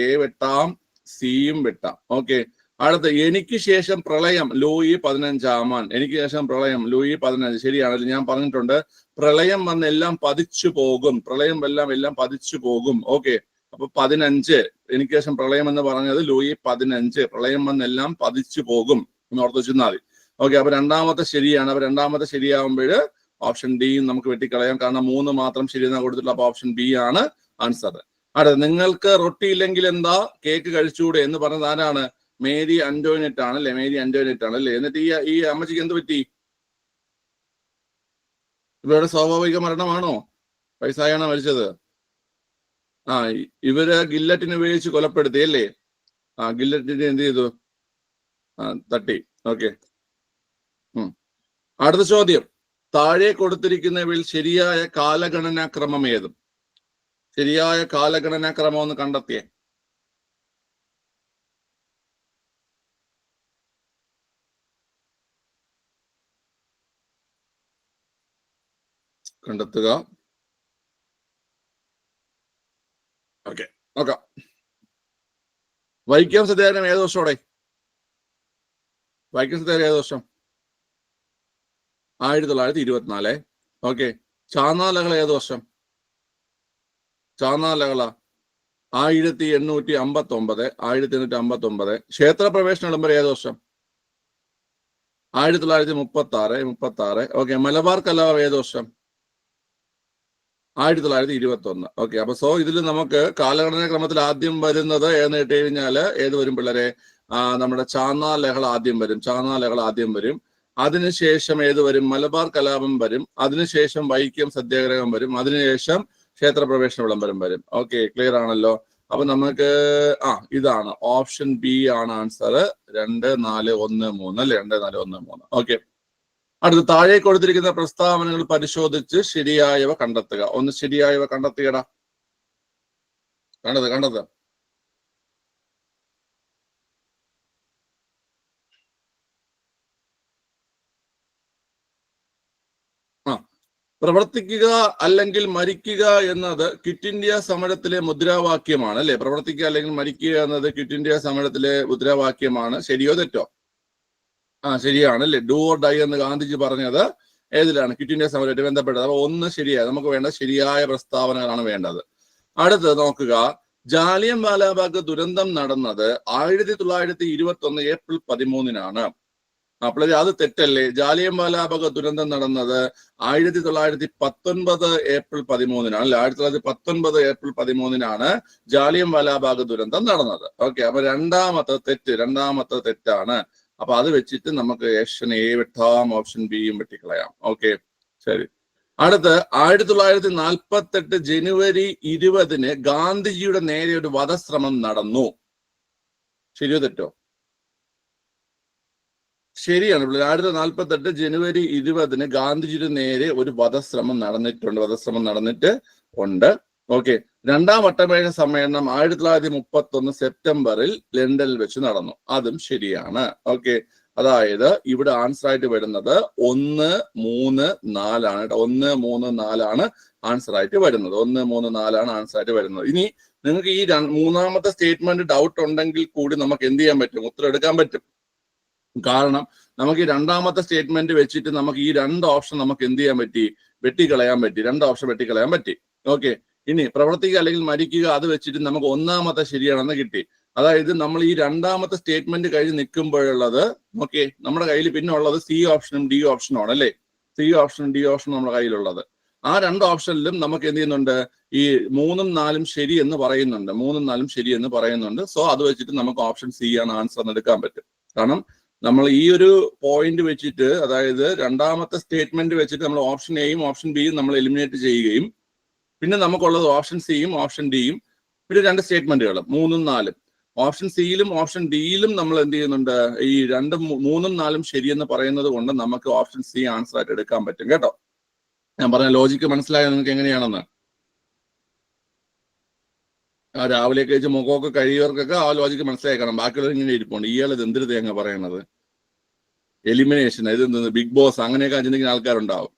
എ വെട്ടാം, സിയും വെട്ടാം. ഓക്കെ, അടുത്ത എനിക്ക് ശേഷം പ്രളയം ലൂയി 15 ആമാൻ. എനിക്ക് ശേഷം പ്രളയം ലൂയി 15. ശരിയാണല്ലോ, ഞാൻ പറഞ്ഞിട്ടുണ്ട് പ്രളയം വന്ന് എല്ലാം പതിച്ചു പോകും, പ്രളയം എല്ലാം പതിച്ചു പോകും. ഓക്കെ, അപ്പൊ 15 എനിക്ക് ശേഷം പ്രളയം എന്ന് പറഞ്ഞത് ലൂയി 15. പ്രളയം വന്നെല്ലാം പതിച്ചു പോകും എന്ന് ഓർത്ത് വെച്ചാൽ മതി. ഓക്കെ, അപ്പൊ രണ്ടാമത്തെ ശരിയാണ്. അപ്പൊ രണ്ടാമത്തെ ശരിയാകുമ്പോൾ ഓപ്ഷൻ ഡി നമുക്ക് വെട്ടിക്കളയാം, കാരണം 3 മാത്രം ശരിയെന്നാ കൊടുത്തിട്ടുള്ള. അപ്പൊ ഓപ്ഷൻ ബി ആണ് ആൻസർ. അടുത്ത നിങ്ങൾക്ക് റൊട്ടി ഇല്ലെങ്കിൽ എന്താ കേക്ക് കഴിച്ചുകൂടെ എന്ന് പറഞ്ഞത് ആരാണ്? മേരി അന്റോനെറ്റ് ആണ് അല്ലെ? മേരി അന്റോനെറ്റ് ആണ് അല്ലെ? എന്നിട്ട് ഈ അമ്മച്ചിക്ക് എന്ത് പറ്റി? ഇവരുടെ സ്വാഭാവിക മരണമാണോ? വയസ്സായാണോ മരിച്ചത്? ഇവര് ഗില്ലറ്റിന് ഉപയോഗിച്ച് കൊലപ്പെടുത്തി അല്ലേ? ഗില്ലറ്റിന് എന്ത് ചെയ്തു? തട്ടി. ഓക്കെ. അടുത്ത ചോദ്യം, താഴെ കൊടുത്തിരിക്കുന്നവയിൽ ശരിയായ കാലഗണനാക്രമം ഏതും? ശരിയായ കാലഗണനാക്രമം ഒന്ന് കണ്ടെത്തിയേ. കണ്ടെത്തുക. ഓക്കെ, നോക്കാം. വൈക്കം സത്യാഗ്രഹം ഏത് വർഷോടെ? വൈക്കം സത്യാഗ്രഹം ഏത് വർഷം? 1924. ഓക്കെ. ചാന്നാലകള ഏത് വർഷം? ചാന്നാലകള 1859. 1859. ക്ഷേത്രപ്രവേശന വിളംബരം ഏത് വർഷം? 1936. ഓക്കെ. മലബാർ കലാപം ഏത് വർഷം? 1921. ഓക്കെ. അപ്പൊ ഇതിൽ നമുക്ക് കാലഘടന ക്രമത്തിൽ ആദ്യം വരുന്നത് ഏന്ന് കേട്ട് കഴിഞ്ഞാല് ഏത് വരും പിള്ളേരെ? നമ്മുടെ ചാന്നാലഹള ആദ്യം വരും. ചാന്നാലഹള ആദ്യം വരും. അതിനുശേഷം ഏത് വരും? മലബാർ കലാപം വരും. അതിനുശേഷം വൈക്കം സത്യാഗ്രഹം വരും. അതിനുശേഷം ക്ഷേത്രപ്രവേശന വിളംബരം വരും. ഓക്കെ, ക്ലിയർ ആണല്ലോ. അപ്പൊ നമുക്ക് ഇതാണ് ഓപ്ഷൻ ബി ആണ് ആൻസർ. 2, 4, 1, 3 അല്ലെ? 2, 4, 1, 3. ഓക്കെ. അടുത്ത താഴെ കൊടുത്തിരിക്കുന്ന പ്രസ്താവനകൾ പരിശോധിച്ച് ശരിയായവ കണ്ടെത്തുക. ഒന്ന് ശരിയായവ കണ്ടെത്തുകടാ. കണ്ടത് പ്രവർത്തിക്കുക അല്ലെങ്കിൽ മരിക്കുക എന്നത് ക്വിറ്റ് ഇന്ത്യ സമരത്തിലെ മുദ്രാവാക്യമാണ് അല്ലെ? പ്രവർത്തിക്കുക അല്ലെങ്കിൽ മരിക്കുക എന്നത് ക്വിറ്റ് ഇന്ത്യ സമരത്തിലെ മുദ്രാവാക്യമാണ്. ശരിയോ തെറ്റോ? ശരിയാണ് അല്ലെ? ഡു ഓർ ഡൈ എന്ന് ഗാന്ധിജി പറഞ്ഞത് ഏതിലാണ്? ക്വിറ്റ് ഇന്ത്യ സമരമായിട്ട് ബന്ധപ്പെട്ടത്. അപ്പൊ ഒന്ന് ശരിയായ, നമുക്ക് വേണ്ട ശരിയായ പ്രസ്താവനകളാണ് വേണ്ടത്. അടുത്ത് നോക്കുക, ജാലിയൻ വാലാബാഗ് ദുരന്തം നടന്നത് 1921 ഏപ്രിൽ 13 അപ്പോൾ അത് തെറ്റല്ലേ? ജാലിയൻ വാലാബാഗ് ദുരന്തം നടന്നത് 1919 ഏപ്രിൽ 13 അല്ലെ? 1919 ഏപ്രിൽ 13 ജാലിയൻ വാലാബാഗ് ദുരന്തം നടന്നത്. ഓക്കെ, അപ്പൊ രണ്ടാമത്തെ തെറ്റാണ്. അപ്പൊ അത് വെച്ചിട്ട് നമുക്ക് ഓപ്ഷൻ എ വെട്ടാം, ഓപ്ഷൻ ബിയും വെട്ടിക്കളയാം. ഓക്കെ, ശരി. അടുത്ത് 1948 ജനുവരി 20 ഗാന്ധിജിയുടെ നേരെ ഒരു വധശ്രമം നടന്നു. ശരിയോ തെറ്റോ? ശരിയാണ്. 1948 ജനുവരി 20 ഗാന്ധിജിയുടെ നേരെ ഒരു വധശ്രമം നടന്നിട്ട് ഉണ്ട്. ഓക്കെ. രണ്ടാം വട്ടമേശ സമ്മേളനം 1931 സെപ്റ്റംബറിൽ ലണ്ടനിൽ വെച്ച് നടന്നു. അതും ശരിയാണ്. ഓക്കെ, അതായത് ഇവിടെ ആൻസർ ആയിട്ട് വരുന്നത് 1, 3, 4 ആണ് കേട്ടോ. 1, 3, 4 ആൻസർ ആയിട്ട് വരുന്നത്. 1, 3, 4 ആൻസർ ആയിട്ട് വരുന്നത്. ഇനി നിങ്ങൾക്ക് ഈ മൂന്നാമത്തെ സ്റ്റേറ്റ്മെന്റ് ഡൗട്ട് ഉണ്ടെങ്കിൽ കൂടി നമുക്ക് എന്ത് ചെയ്യാൻ പറ്റും? ഉത്തരം എടുക്കാൻ പറ്റും. കാരണം നമുക്ക് ഈ രണ്ടാമത്തെ സ്റ്റേറ്റ്മെന്റ് വെച്ചിട്ട് നമുക്ക് ഈ 2 ഓപ്ഷൻ നമുക്ക് എന്ത് ചെയ്യാൻ പറ്റി? വെട്ടിക്കളയാൻ പറ്റി. 2 ഓപ്ഷൻ വെട്ടിക്കളയാൻ പറ്റി. ഓക്കെ. ഇനി പ്രവർത്തിക്കുക അല്ലെങ്കിൽ മരിക്കുക അത് വെച്ചിട്ട് നമുക്ക് ഒന്നാമത്തെ ശരിയാണെന്ന് കിട്ടി. അതായത് നമ്മൾ ഈ രണ്ടാമത്തെ സ്റ്റേറ്റ്മെന്റ് കഴിഞ്ഞ് നിൽക്കുമ്പോഴുള്ളത് ഓക്കെ, നമ്മുടെ കയ്യിൽ പിന്നെ ഉള്ളത് സി ഓപ്ഷനും ഡി ഓപ്ഷനും ആണ് അല്ലേ? സി ഓപ്ഷനും ഡി ഓപ്ഷനും നമ്മുടെ കയ്യിലുള്ളത്. ആ 2 ഓപ്ഷനിലും നമുക്ക് എന്ത് ചെയ്യുന്നുണ്ട്? ഈ 3ഉം 4ഉം ശരി എന്ന് പറയുന്നുണ്ട്. 3ഉം 4ഉം ശരി എന്ന് പറയുന്നുണ്ട്. സോ അത് വെച്ചിട്ട് നമുക്ക് ഓപ്ഷൻ സി ആണ് ആൻസർ എന്ന് എടുക്കാൻ പറ്റും. കാരണം നമ്മൾ ഈ ഒരു പോയിന്റ് വെച്ചിട്ട്, അതായത് രണ്ടാമത്തെ സ്റ്റേറ്റ്മെന്റ് വെച്ചിട്ട് നമ്മൾ ഓപ്ഷൻ എയും ഓപ്ഷൻ ബിയും നമ്മൾ എലിമിനേറ്റ് ചെയ്യുകയും പിന്നെ നമുക്കുള്ളത് ഓപ്ഷൻ സിയും ഓപ്ഷൻ ഡിയും പിന്നെ 2 സ്റ്റേറ്റ്മെന്റുകളും 3ഉം 4ഉം. ഓപ്ഷൻ സിയിലും ഓപ്ഷൻ ഡിയിലും നമ്മൾ എന്ത് ചെയ്യുന്നുണ്ട്? ഈ 2ഉം 3ഉം 4ഉം ശരിയെന്ന് പറയുന്നത് കൊണ്ട് നമുക്ക് ഓപ്ഷൻ സി ആൻസർ ആയിട്ട് എടുക്കാൻ പറ്റും കേട്ടോ. ഞാൻ പറഞ്ഞ ലോജിക്ക് മനസ്സിലായോ നിങ്ങൾക്ക് എങ്ങനെയാണെന്ന്? രാവിലെ കഴിച്ച് മുഖമൊക്കെ കഴിയവർക്കൊക്കെ ആ ലോജിക്ക് മനസ്സിലാക്കണം. ബാക്കിയുള്ളവർ ഇങ്ങനെ ഇരിപ്പുണ്ട്, ഇയാൾ ഇത് എന്തൊരു തേങ്ങ പറയണത്, എലിമിനേഷൻ, ഇത് ബിഗ് ബോസ് അങ്ങനെയൊക്കെ ചിന്തിക്കുന്ന ആൾക്കാരുണ്ടാവും.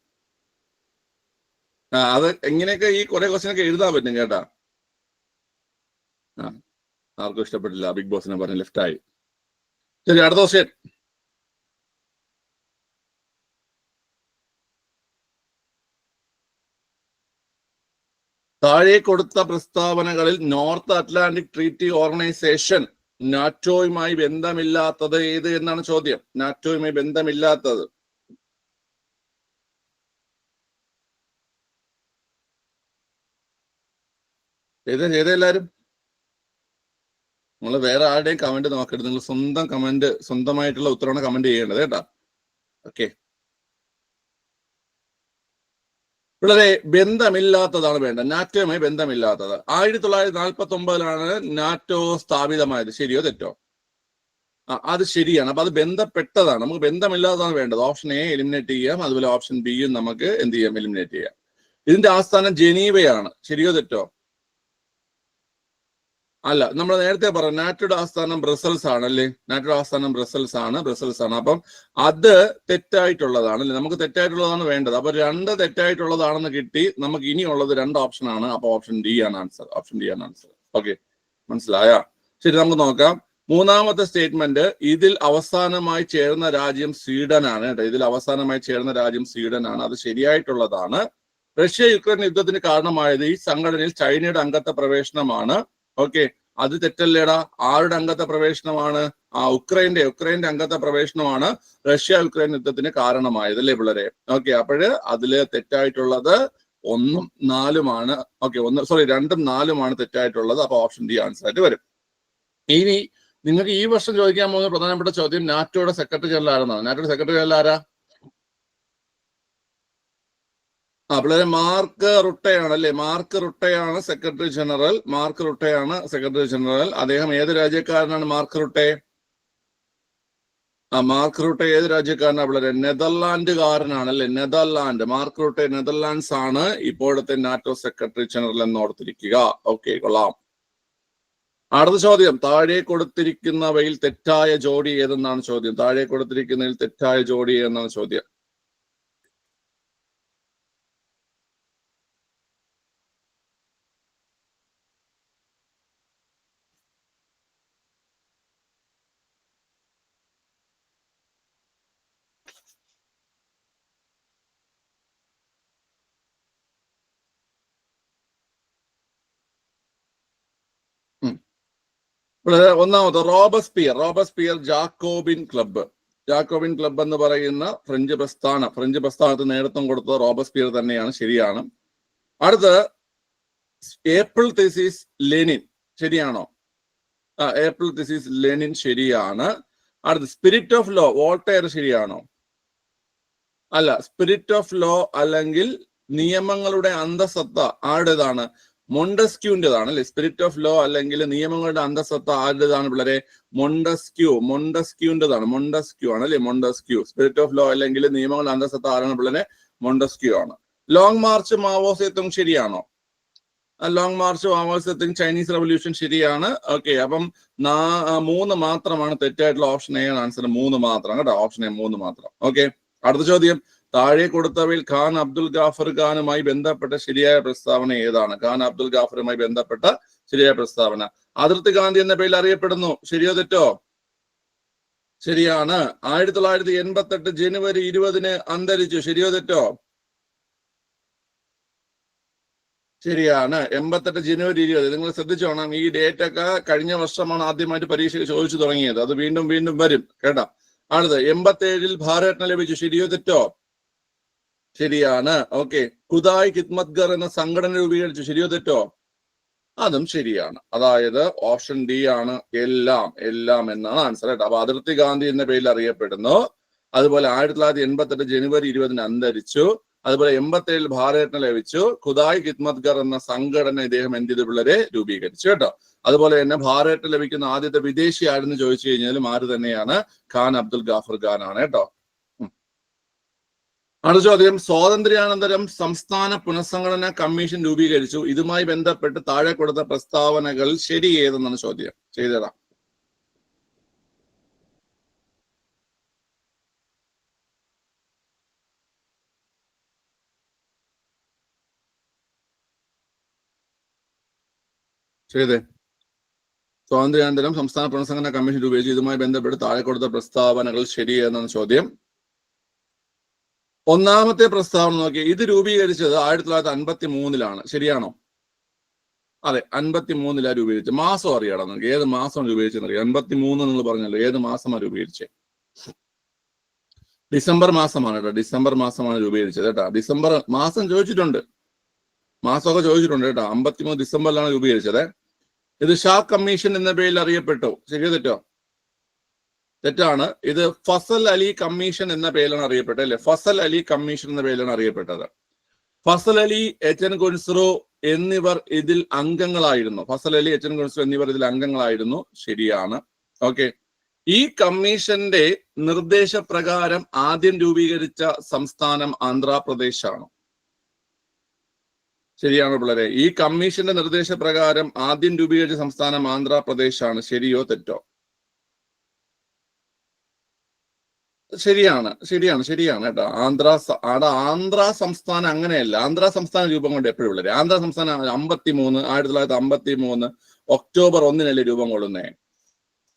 അത് എങ്ങനെയൊക്കെ ഈ കുറെ ക്വസ്റ്റ്യനൊക്കെ എഴുതാൻ പറ്റും കേട്ടാ. ആർക്കും ഇഷ്ടപ്പെട്ടില്ല ബിഗ് ബോസിനെ പറഞ്ഞ് ലെഫ്റ്റായി. ശരി, അടുത്ത ക്വസ്റ്റ്യൻ. താഴെ കൊടുത്ത പ്രസ്താവനകളിൽ നോർത്ത് അറ്റ്ലാന്റിക് ട്രീറ്റി ഓർഗനൈസേഷൻ നാറ്റോയുമായി ബന്ധമില്ലാത്തത് ഏത് എന്നാണ് ചോദ്യം. നാറ്റോയുമായി ബന്ധമില്ലാത്തത് ഏതെല്ലാരും? നിങ്ങൾ വേറെ ആരുടെയും കമന്റ് നോക്കരുത്. നിങ്ങൾ സ്വന്തം കമന്റ്, സ്വന്തമായിട്ടുള്ള ഉത്തരവാണ് കമന്റ് ചെയ്യേണ്ടത് കേട്ടാ. ഓക്കെ, വളരെ ബന്ധമില്ലാത്തതാണ് വേണ്ടത്. നാറ്റോയുമായി ബന്ധമില്ലാത്തത്. 1949 നാറ്റോ സ്ഥാപിതമായത്. ശരിയോ തെറ്റോ? അത് ശരിയാണ്. അപ്പൊ അത് ബന്ധപ്പെട്ടതാണ്. നമുക്ക് ബന്ധമില്ലാത്തതാണ് വേണ്ടത്. ഓപ്ഷൻ എ എലിമിനേറ്റ് ചെയ്യാം, അതുപോലെ ഓപ്ഷൻ ബിയും നമുക്ക് എന്ത് ചെയ്യാം, എലിമിനേറ്റ് ചെയ്യാം. ഇതിന്റെ ആസ്ഥാനം ജനീവയാണ്. ശരിയോ തെറ്റോ? അല്ല, നമ്മൾ നേരത്തെ പറഞ്ഞു നാറ്റോയുടെ ആസ്ഥാനം ബ്രസൽസ് ആണ് അല്ലേ. നാറ്റോയുടെ ആസ്ഥാനം ബ്രസൽസ് ആണ്. അപ്പം അത് തെറ്റായിട്ടുള്ളതാണ് അല്ലെ. നമുക്ക് തെറ്റായിട്ടുള്ളതാണ് വേണ്ടത്. അപ്പൊ 2 തെറ്റായിട്ടുള്ളതാണെന്ന് കിട്ടി. നമുക്ക് ഇനിയുള്ളത് 2 ഓപ്ഷൻ ആണ്. അപ്പൊ ഓപ്ഷൻ ഡി ആണ് ആൻസർ. ഓക്കെ, മനസ്സിലായ? ശരി, നമുക്ക് നോക്കാം. 3ാമത്തെ സ്റ്റേറ്റ്മെന്റ്, ഇതിൽ അവസാനമായി ചേർന്ന രാജ്യം സ്വീഡൻ ആണ് കേട്ടോ. ഇതിൽ അവസാനമായി ചേർന്ന രാജ്യം സ്വീഡൻ ആണ്. അത് ശരിയായിട്ടുള്ളതാണ്. റഷ്യ യുക്രൈൻ യുദ്ധത്തിന് കാരണമായത് ഈ സംഘടനയിൽ ചൈനയുടെ അംഗത്വ പ്രവേശനമാണ്. ഓക്കെ, അത് തെറ്റല്ലേടാ. ആരുടെ അംഗത്വ പ്രവേശനമാണ്? ഉക്രൈന്റെ അംഗത്വ പ്രവേശനമാണ് റഷ്യ യുക്രൈൻ യുദ്ധത്തിന് കാരണമായത് അല്ലേ പിള്ളേരെ. ഓക്കെ, അപ്പോഴ് അതില് തെറ്റായിട്ടുള്ളത് 1ഉം 4ഉമാണ്. ഓക്കെ, 2ഉം 4ഉമാണ് തെറ്റായിട്ടുള്ളത്. അപ്പൊ ഓപ്ഷൻ ഡി ആൻസർ ആയിട്ട് വരും. ഇനി നിങ്ങൾക്ക് ഈ വർഷം ചോദിക്കാൻ പോകുന്ന പ്രധാനപ്പെട്ട ചോദ്യം നാറ്റോയുടെ സെക്രട്ടറി ജനറൽ ആരെന്നാണ്. നാറ്റോയുടെ സെക്രട്ടറി ജനറൽ ആരാ? പിള്ളേരെ മാർക്ക് റുട്ടയാണ് അല്ലെ. മാർക്ക് റുട്ടയാണ് സെക്രട്ടറി ജനറൽ. അദ്ദേഹം ഏത് രാജ്യക്കാരനാണ്? മാർക്ക് റുട്ടെ ഏത് രാജ്യക്കാരനാണ് പിള്ളേരെ? നെതർലാൻഡുകാരനാണ് അല്ലെ. മാർക്ക് റുട്ടെ നെതർലാൻഡ്സ് ആണ് ഇപ്പോഴത്തെ നാറ്റോ സെക്രട്ടറി ജനറൽ എന്ന് ഓർത്തിരിക്കുക. ഓക്കെ, കൊള്ളാം. അടുത്ത ചോദ്യം, താഴെ കൊടുത്തിരിക്കുന്നവയിൽ തെറ്റായ ജോഡി ഏതെന്നാണ് ചോദ്യം. താഴെ കൊടുത്തിരിക്കുന്നതിൽ തെറ്റായ ജോഡി ഏതെന്നാണ് ചോദ്യം. ഒന്നാമത് റോബസ്പിയർ ജാക്കോബിൻ ക്ലബ്ബ് എന്ന് പറയുന്ന ഫ്രഞ്ച് പ്രസ്ഥാനത്തിന് നേതൃത്വം കൊടുത്തത് റോബസ്പിയർ തന്നെയാണ്. ശരിയാണ്. അടുത്ത് ഏപ്രിൽ തീസിസ് ലെനിൻ. ശരിയാണോ? ഏപ്രിൽ തീസിസ് ലെനിൻ ശരിയാണ്. അടുത്ത് സ്പിരിറ്റ് ഓഫ് ലോ വോൾട്ടയർ. ശരിയാണോ? അല്ല, സ്പിരിറ്റ് ഓഫ് ലോ അല്ലെങ്കിൽ നിയമങ്ങളുടെ അന്തസത്ത ആരുടേതാണ്? മൊണ്ടസ്ക്യൂൻ്റെതാണ് അല്ലെ. സ്പിരിറ്റ് ഓഫ് ലോ അല്ലെങ്കിൽ നിയമങ്ങളുടെ അന്തസത്ത ആരുടേതാണ് പിള്ളേരെ? മൊണ്ടസ്ക്യൂൻ്റെതാണ്. ആണ് അല്ലെ. സ്പിരിറ്റ് ഓഫ് ലോ അല്ലെങ്കിൽ നിയമങ്ങളുടെ അന്തസത്ത ആരാണ് പിള്ളേരെ? മൊണ്ടസ്ക്യൂ ആണ്. ലോങ് മാർച്ച് മാവോസേത്തും ശരിയാണോ? ലോങ് മാർച്ച് മാവോസേത്തും ചൈനീസ് റവല്യൂഷൻ ശരിയാണ്. ഓക്കെ, അപ്പം 3 മാത്രമാണ് തെറ്റായിട്ടുള്ള. ഓപ്ഷൻ എ ആണ് ആൻസർ. 3 മാത്രം കേട്ടോ. ഓപ്ഷൻ എ 3 മാത്രം. ഓക്കെ, അടുത്ത ചോദ്യം, താഴെ കൊടുത്തവയിൽ ഖാൻ അബ്ദുൽ ഗാഫർ ഖാനുമായി ബന്ധപ്പെട്ട ശരിയായ പ്രസ്താവന ഏതാണ്? ഖാൻ അബ്ദുൽ ഗാഫറുമായി ബന്ധപ്പെട്ട ശരിയായ പ്രസ്താവന അതിർത്തി ഗാന്ധി എന്ന പേരിൽ അറിയപ്പെടുന്നു. ശരിയോ തെറ്റോ? ശരിയാണ്. 1988 ജനുവരി 20 അന്തരിച്ചു. ശരിയോ തെറ്റോ? ശരിയാണ്. 88 ജനുവരി 20. നിങ്ങൾ ശ്രദ്ധിച്ചോണം, ഈ ഡേറ്റ് ഒക്കെ കഴിഞ്ഞ വർഷമാണ് ആദ്യമായിട്ട് പരീക്ഷ ചോദിച്ചു തുടങ്ങിയത്. അത് വീണ്ടും വീണ്ടും വരും കേട്ടോ. അടുത്ത് 87 ഭാരതരത്ന ലഭിച്ചു. ശരിയോ തെറ്റോ? ശരിയാണ്. ഓക്കെ, ഖുദായ് ഖിദ്മത്ഗർ എന്ന സംഘടന രൂപീകരിച്ചു. ശരിയോ തെറ്റോ? അതും ശരിയാണ്. അതായത് ഓപ്ഷൻ ഡി ആണ് എല്ലാം എന്നാണ് ആൻസർ കേട്ടോ. അപ്പൊ അതിർത്തി ഗാന്ധി എന്ന പേരിൽ അറിയപ്പെടുന്നു. അതുപോലെ 1988 ജനുവരി 20 അന്തരിച്ചു. അതുപോലെ 87 ഭാരതരത്ന ലഭിച്ചു. ഖുദായ് ഖിദ്മത്ഗർ എന്ന സംഘടന ഇദ്ദേഹം എന്ത് ചെയ്തു പിള്ളേരെ? രൂപീകരിച്ചു കേട്ടോ. അതുപോലെ തന്നെ ഭാരതരത്ന ലഭിക്കുന്ന ആദ്യത്തെ വിദേശി ആരെന്ന് ചോദിച്ചു കഴിഞ്ഞാലും ആര് തന്നെയാണ്? ഖാൻ അബ്ദുൽ ഗാഫർ ഖാൻ ആണ് കേട്ടോ. അടുത്ത ചോദ്യം, സ്വാതന്ത്ര്യാനന്തരം സംസ്ഥാന പുനഃസംഘടനാ കമ്മീഷൻ രൂപീകരിച്ചു. ഇതുമായി ബന്ധപ്പെട്ട് താഴെ കൊടുത്ത പ്രസ്താവനകൾ ശരി ഏതെന്നാണ് ചോദ്യം. ചെയ്തേടാ. ചെയ്തേ. സ്വാതന്ത്ര്യാനന്തരം സംസ്ഥാന പുനഃസംഘടന കമ്മീഷൻ രൂപീകരിച്ചു. ഇതുമായി ബന്ധപ്പെട്ട് താഴെ കൊടുത്ത പ്രസ്താവനകൾ ശരിയെന്നാണ് ചോദ്യം. ഒന്നാമത്തെ പ്രസ്താവന നോക്കി, ഇത് രൂപീകരിച്ചത് 1953-ലാണ്. ശരിയാണോ? അതെ, 53-ലാണ് രൂപീകരിച്ചത്. മാസം അറിയണം നിങ്ങൾക്ക്, ഏത് മാസം രൂപീകരിച്ചെന്ന് അറിയാം. 83 നിങ്ങൾ പറഞ്ഞല്ലോ, ഏത് മാസമാണ് രൂപീകരിച്ചത്? ഡിസംബർ മാസമാണ് കേട്ടോ, ഡിസംബർ മാസമാണ് രൂപീകരിച്ചത് കേട്ടോ. ഡിസംബർ മാസം ചോദിച്ചിട്ടുണ്ട്, മാസമൊക്കെ ചോദിച്ചിട്ടുണ്ട് കേട്ടോ. 53 ഡിസംബറിലാണ് രൂപീകരിച്ചത്. ഇത് ഷാ കമ്മീഷൻ എന്ന പേരിൽ അറിയപ്പെട്ടു. ശരിയോ തെറ്റോ? തെറ്റാണ്. ഇത് ഫസൽ അലി കമ്മീഷൻ എന്ന പേരിലാണ് അറിയപ്പെട്ടത് അല്ലെ? ഫസൽ അലി കമ്മീഷൻ എന്ന പേരിലാണ് അറിയപ്പെട്ടത്. ഫസൽ അലി, എച്ച് എൻ ഖുൻസ്രു എന്നിവർ ഇതിൽ അംഗങ്ങളായിരുന്നു. ഫസൽ അലി, എച്ച് എൻ ഖുൻസ്രു എന്നിവർ ഇതിൽ അംഗങ്ങളായിരുന്നു. ശരിയാണ്. ഓക്കെ. ഈ കമ്മീഷന്റെ നിർദ്ദേശപ്രകാരം ആദ്യം രൂപീകരിച്ച സംസ്ഥാനം ആന്ധ്രാപ്രദേശാണ്. ശരിയാണോ പിള്ളേരെ? ഈ കമ്മീഷന്റെ നിർദ്ദേശപ്രകാരം ആദ്യം രൂപീകരിച്ച സംസ്ഥാനം ആന്ധ്രാപ്രദേശാണ്. ശരിയോ തെറ്റോ? ശരിയാണ്, ശരിയാണ്, ശരിയാണ് കേട്ടോ. ആന്ധ്ര സംസ്ഥാനം അങ്ങനെയല്ല. ആന്ധ്ര സംസ്ഥാന രൂപം കൊണ്ട് എപ്പോഴും ഉള്ളത്. ആന്ധ്ര സംസ്ഥാനം 1953 ഒക്ടോബർ 1 രൂപം കൊള്ളുന്നേ.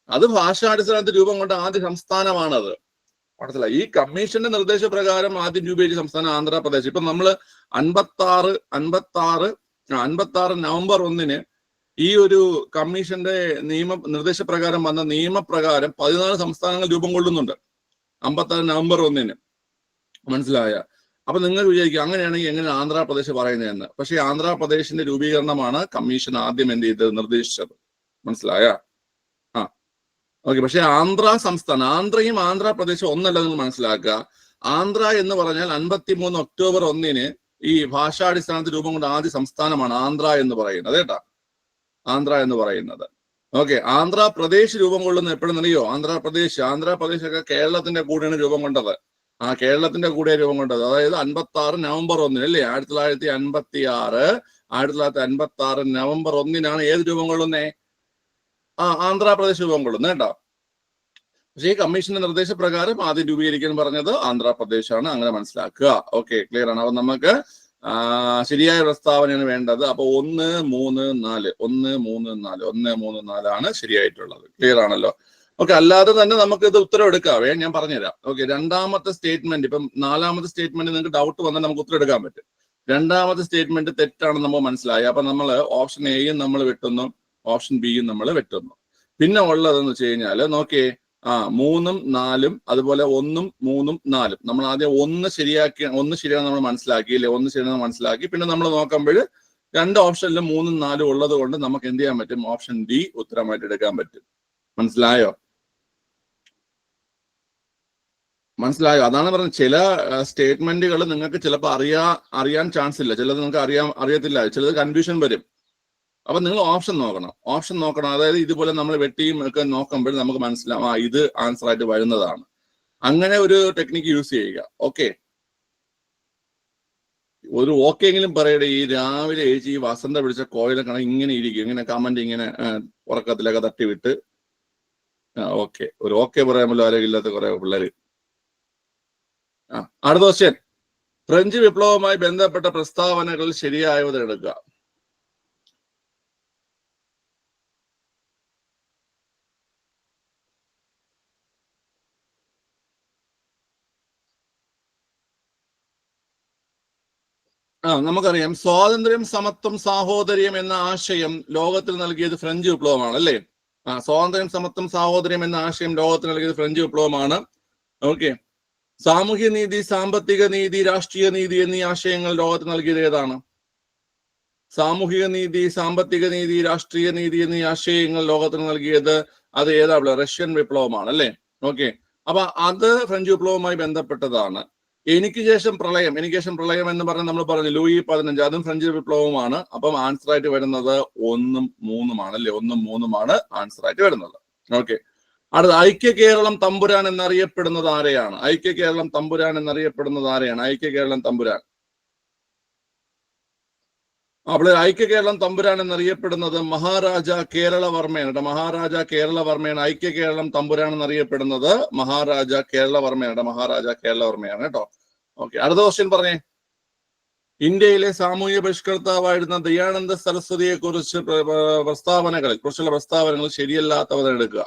അത് ഭാഷാടിസ്ഥാനത്തിൽ രൂപം കൊണ്ട ആദ്യ സംസ്ഥാനമാണത്. മനസ്സിലായി? ഈ കമ്മീഷന്റെ നിർദ്ദേശപ്രകാരം ആദ്യം രൂപീകരിച്ച സംസ്ഥാനം ആന്ധ്രാപ്രദേശ്. ഇപ്പൊ നമ്മള് 56 നവംബർ 1 ഈ ഒരു കമ്മീഷന്റെ നിർദ്ദേശപ്രകാരം വന്ന നിയമപ്രകാരം 14 സംസ്ഥാനങ്ങൾ രൂപം കൊള്ളുന്നുണ്ട് 56 നവംബർ 1. മനസ്സിലായ? അപ്പൊ നിങ്ങൾ വിചാരിക്കും അങ്ങനെയാണെങ്കിൽ എങ്ങനെ ആന്ധ്രാപ്രദേശ് പറയുന്നതെന്ന്. പക്ഷേ ആന്ധ്രാപ്രദേശിന്റെ രൂപീകരണമാണ് കമ്മീഷൻ ആദ്യം എന്ത് ചെയ്തത്? നിർദ്ദേശിച്ചത്. മനസ്സിലായ? ഓക്കെ. പക്ഷെ ആന്ധ്രയും ആന്ധ്രാപ്രദേശും ഒന്നല്ല, നിങ്ങൾ മനസ്സിലാക്കുക. ആന്ധ്ര എന്ന് പറഞ്ഞാൽ 53 ഒക്ടോബർ 1 ഈ ഭാഷാടിസ്ഥാനത്തിൽ രൂപം കൊണ്ട ആദ്യ സംസ്ഥാനമാണ് ആന്ധ്ര എന്ന് പറയുന്നത് കേട്ടാ. ആന്ധ്ര എന്ന് പറയുന്നത്. ഓക്കെ. ആന്ധ്രാപ്രദേശ് രൂപം കൊള്ളുന്നത് എപ്പോഴെന്നറിയോ? ആന്ധ്രാപ്രദേശ് ഒക്കെ കേരളത്തിന്റെ കൂടെയാണ് രൂപം കൊണ്ടത്. കേരളത്തിന്റെ കൂടെ രൂപം കൊണ്ടത്. അതായത് 56 നവംബർ 1 അല്ലേ? 1956 നവംബർ 1 ഏത് രൂപം കൊള്ളുന്നേ? ആന്ധ്രാപ്രദേശ് രൂപം കൊള്ളുന്നത് കേട്ടോ. പക്ഷേ ഈ കമ്മീഷന്റെ നിർദ്ദേശപ്രകാരം ആദ്യം രൂപീകരിക്കാൻ പറഞ്ഞത് ആന്ധ്രാപ്രദേശാണ്. അങ്ങനെ മനസ്സിലാക്കുക. ഓക്കെ, ക്ലിയർ ആണ്. അപ്പൊ നമുക്ക് ശരിയായ പ്രസ്താവനയാണ് വേണ്ടത്. അപ്പൊ 1, 3, 4 ആണ് ശരിയായിട്ടുള്ളത്. ക്ലിയർ ആണല്ലോ? ഓക്കെ. അല്ലാതെ തന്നെ നമുക്ക് ഇത് ഉത്തരം എടുക്കാവേ, ഞാൻ പറഞ്ഞുതരാം. ഓക്കെ. രണ്ടാമത്തെ സ്റ്റേറ്റ്മെന്റ്, ഇപ്പം 4ാമത്തെ സ്റ്റേറ്റ്മെന്റ് നിങ്ങൾക്ക് ഡൗട്ട് വന്നാൽ നമുക്ക് ഉത്തരം എടുക്കാൻ പറ്റും. 2ാമത്തെ സ്റ്റേറ്റ്മെന്റ് തെറ്റാണെന്ന് നമുക്ക് മനസ്സിലായി. അപ്പൊ നമ്മൾ ഓപ്ഷൻ എയും നമ്മൾ വെട്ടുന്നു, ഓപ്ഷൻ ബിയും നമ്മൾ വെട്ടുന്നു. പിന്നെ ഉള്ളതെന്ന് വെച്ച് കഴിഞ്ഞാൽ നോക്കിയേ, 3, 4 അതുപോലെ 1, 3, 4 നമ്മൾ ആദ്യം 1 ശരിയാണെന്ന് നമ്മൾ മനസ്സിലാക്കിയില്ലേ? 1 ശരിയാണെന്ന് മനസ്സിലാക്കി. പിന്നെ നമ്മൾ നോക്കുമ്പോൾ 2 ഓപ്ഷനിലും 3, 4 ഉള്ളത് കൊണ്ട് നമുക്ക് എന്ത് ചെയ്യാൻ പറ്റും? ഓപ്ഷൻ ഡി ഉത്തരമായിട്ട് എടുക്കാൻ പറ്റും. മനസ്സിലായോ? അതാണ് പറഞ്ഞത്. ചില സ്റ്റേറ്റ്മെന്റുകൾ നിങ്ങൾക്ക് ചിലപ്പോൾ അറിയാൻ ചാൻസ് ഇല്ല, ചിലത് നിങ്ങൾക്ക് അറിയത്തില്ല, ചിലത് കൺഫ്യൂഷൻ വരും. അപ്പൊ നിങ്ങൾ ഓപ്ഷൻ നോക്കണം. അതായത് ഇതുപോലെ നമ്മൾ വെട്ടിയും ഒക്കെ നോക്കുമ്പോൾ നമുക്ക് മനസ്സിലാവും ഇത് ആൻസർ ആയിട്ട് വരുന്നതാണ്. അങ്ങനെ ഒരു ടെക്നിക്ക് യൂസ് ചെയ്യുക. ഓക്കെ. ഒരു ഓക്കെ എങ്കിലും പറയട്ടെ. ഈ രാവിലെ ഈ വസന്ത പിടിച്ച കോയിലൊക്കെ ഇങ്ങനെ ഇരിക്കും, ഇങ്ങനെ കമന്റ് ഇങ്ങനെ ഉറക്കത്തിലൊക്കെ തട്ടിവിട്ട്. ഓക്കെ, ഒരു ഓക്കെ പറയാമല്ലോ ആരോഗ്യമില്ലാത്ത കുറെ പിള്ളേര്. അടുത്ത ക്വസ്റ്റ്യൻ, ഫ്രഞ്ച് വിപ്ലവവുമായി ബന്ധപ്പെട്ട പ്രസ്താവനകൾ ശരിയായവത് എടുക്കുക. നമുക്കറിയാം സ്വാതന്ത്ര്യം, സമത്വം, സാഹോദര്യം എന്ന ആശയം ലോകത്തിൽ നൽകിയത് ഫ്രഞ്ച് വിപ്ലവമാണ് അല്ലേ? സ്വാതന്ത്ര്യം, സമത്വം, സാഹോദര്യം എന്ന ആശയം ലോകത്തിൽ നൽകിയത് ഫ്രഞ്ച് വിപ്ലവമാണ്. ഓക്കെ. സാമൂഹ്യ നീതി, സാമ്പത്തിക നീതി, രാഷ്ട്രീയ നീതി എന്നീ ആശയങ്ങൾ ലോകത്തിൽ നൽകിയത് ഏതാണ്? സാമൂഹിക നീതി, സാമ്പത്തിക നീതി, രാഷ്ട്രീയ നീതി എന്നീ ആശയങ്ങൾ ലോകത്തിന് നൽകിയത് അത് ഏതാ? റഷ്യൻ വിപ്ലവമാണ് അല്ലേ? ഓക്കെ. അപ്പൊ അത് ഫ്രഞ്ച് വിപ്ലവവുമായി ബന്ധപ്പെട്ടതാണ്. എനിക്ക് ശേഷം പ്രളയം എന്ന് പറഞ്ഞാൽ നമ്മൾ പറഞ്ഞു ലൂയി 15, അതും ഫ്രഞ്ച് വിപ്ലവവുമാണ്. അപ്പം ആൻസർ ആയിട്ട് വരുന്നത് 1, 3 അല്ലേ? 1, 3 ആൻസർ ആയിട്ട് വരുന്നത്. ഓക്കെ. അടുത്ത, ഐക്യ കേരളം തമ്പുരാൻ എന്നറിയപ്പെടുന്നത് ആരെയാണ്? ഐക്യ കേരളം തമ്പുരാൻ അപ്പോൾ ഐക്യ കേരളം തമ്പുരാൻ എന്നറിയപ്പെടുന്നത് മഹാരാജ കേരളവർമ്മയാണ്. മഹാരാജ കേരളവർമ്മയാണ് ഐക്യ കേരളം തമ്പുരാൻ എന്നറിയപ്പെടുന്നത്. മഹാരാജ കേരളവർമ്മയാണ് കേട്ടോ. ഓക്കെ. അടുത്ത ക്വസ്റ്റ്യൻ പറഞ്ഞേ. ഇന്ത്യയിലെ സാമൂഹ്യ പരിഷ്കർത്താവായിരുന്ന ദയാനന്ദ സരസ്വതിയെ കുറിച്ച് കുറിച്ചുള്ള പ്രസ്താവനകൾ ശരിയല്ലാത്തവ എടുക്കുക.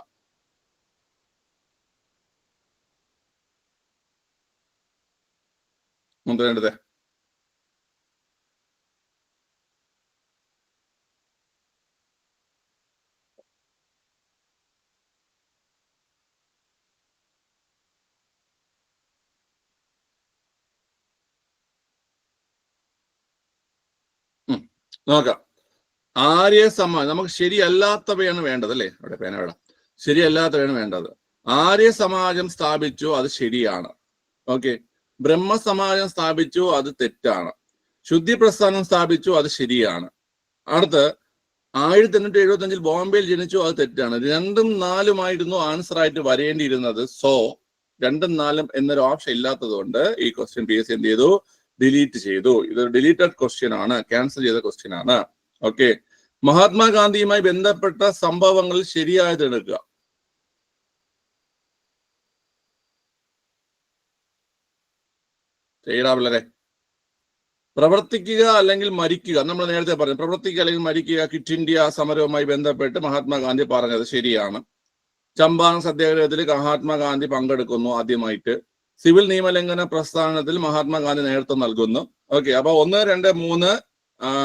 മുദ്രേണ്ടത് നോക്കാം. ആര്യ സമാജം നമുക്ക് ശരിയല്ലാത്തവയാണ് വേണ്ടത് അല്ലേ? അവിടെ പേന വേണം. ശരിയല്ലാത്തവയാണ് വേണ്ടത്. ആര്യ സമാജം സ്ഥാപിച്ചു, അത് ശരിയാണ്. ഓക്കെ. ബ്രഹ്മസമാജം സ്ഥാപിച്ചു, അത് തെറ്റാണ്. ശുദ്ധി പ്രസ്ഥാനം സ്ഥാപിച്ചു, അത് ശരിയാണ്. അടുത്ത് 1875 ബോംബെയിൽ ജനിച്ചു, അത് തെറ്റാണ്. 2ഉം 4ഉമായിരുന്നു ആൻസർ ആയിട്ട് വരേണ്ടിയിരുന്നത്. സോ 2ഉം 4ഉം എന്നൊരു ഓപ്ഷൻ ഇല്ലാത്തത് കൊണ്ട് ഈ ക്വസ്റ്റ്യൻ PSC എന്ത് ചെയ്തു? ഡിലീറ്റ് ചെയ്തു. ഇത് ഡിലീറ്റഡ് ക്വസ്റ്റ്യൻ ആണ്, ക്യാൻസൽ ചെയ്ത ക്വസ്റ്റ്യൻ ആണ്. ഓക്കെ. മഹാത്മാഗാന്ധിയുമായി ബന്ധപ്പെട്ട സംഭവങ്ങൾ ശരിയായത് എടുക്കുക. ചെയ്യടാ പിള്ളേരെ. പ്രവർത്തിക്കുക അല്ലെങ്കിൽ മരിക്കുക, നമ്മൾ നേരത്തെ പറഞ്ഞു. പ്രവർത്തിക്കുക അല്ലെങ്കിൽ മരിക്കുക, ക്വിറ്റ് ഇന്ത്യ സമരവുമായി ബന്ധപ്പെട്ട് മഹാത്മാഗാന്ധി പറഞ്ഞത് ശരിയാണ്. ചമ്പാരൻ സത്യാഗ്രഹത്തിൽ മഹാത്മാഗാന്ധി പങ്കെടുക്കുന്നു ആദ്യമായിട്ട്. സിവിൽ നിയമലംഘന പ്രസ്ഥാനത്തിൽ മഹാത്മാഗാന്ധി നേതൃത്വം നൽകുന്നു. ഓക്കെ. അപ്പൊ 1, 2, 3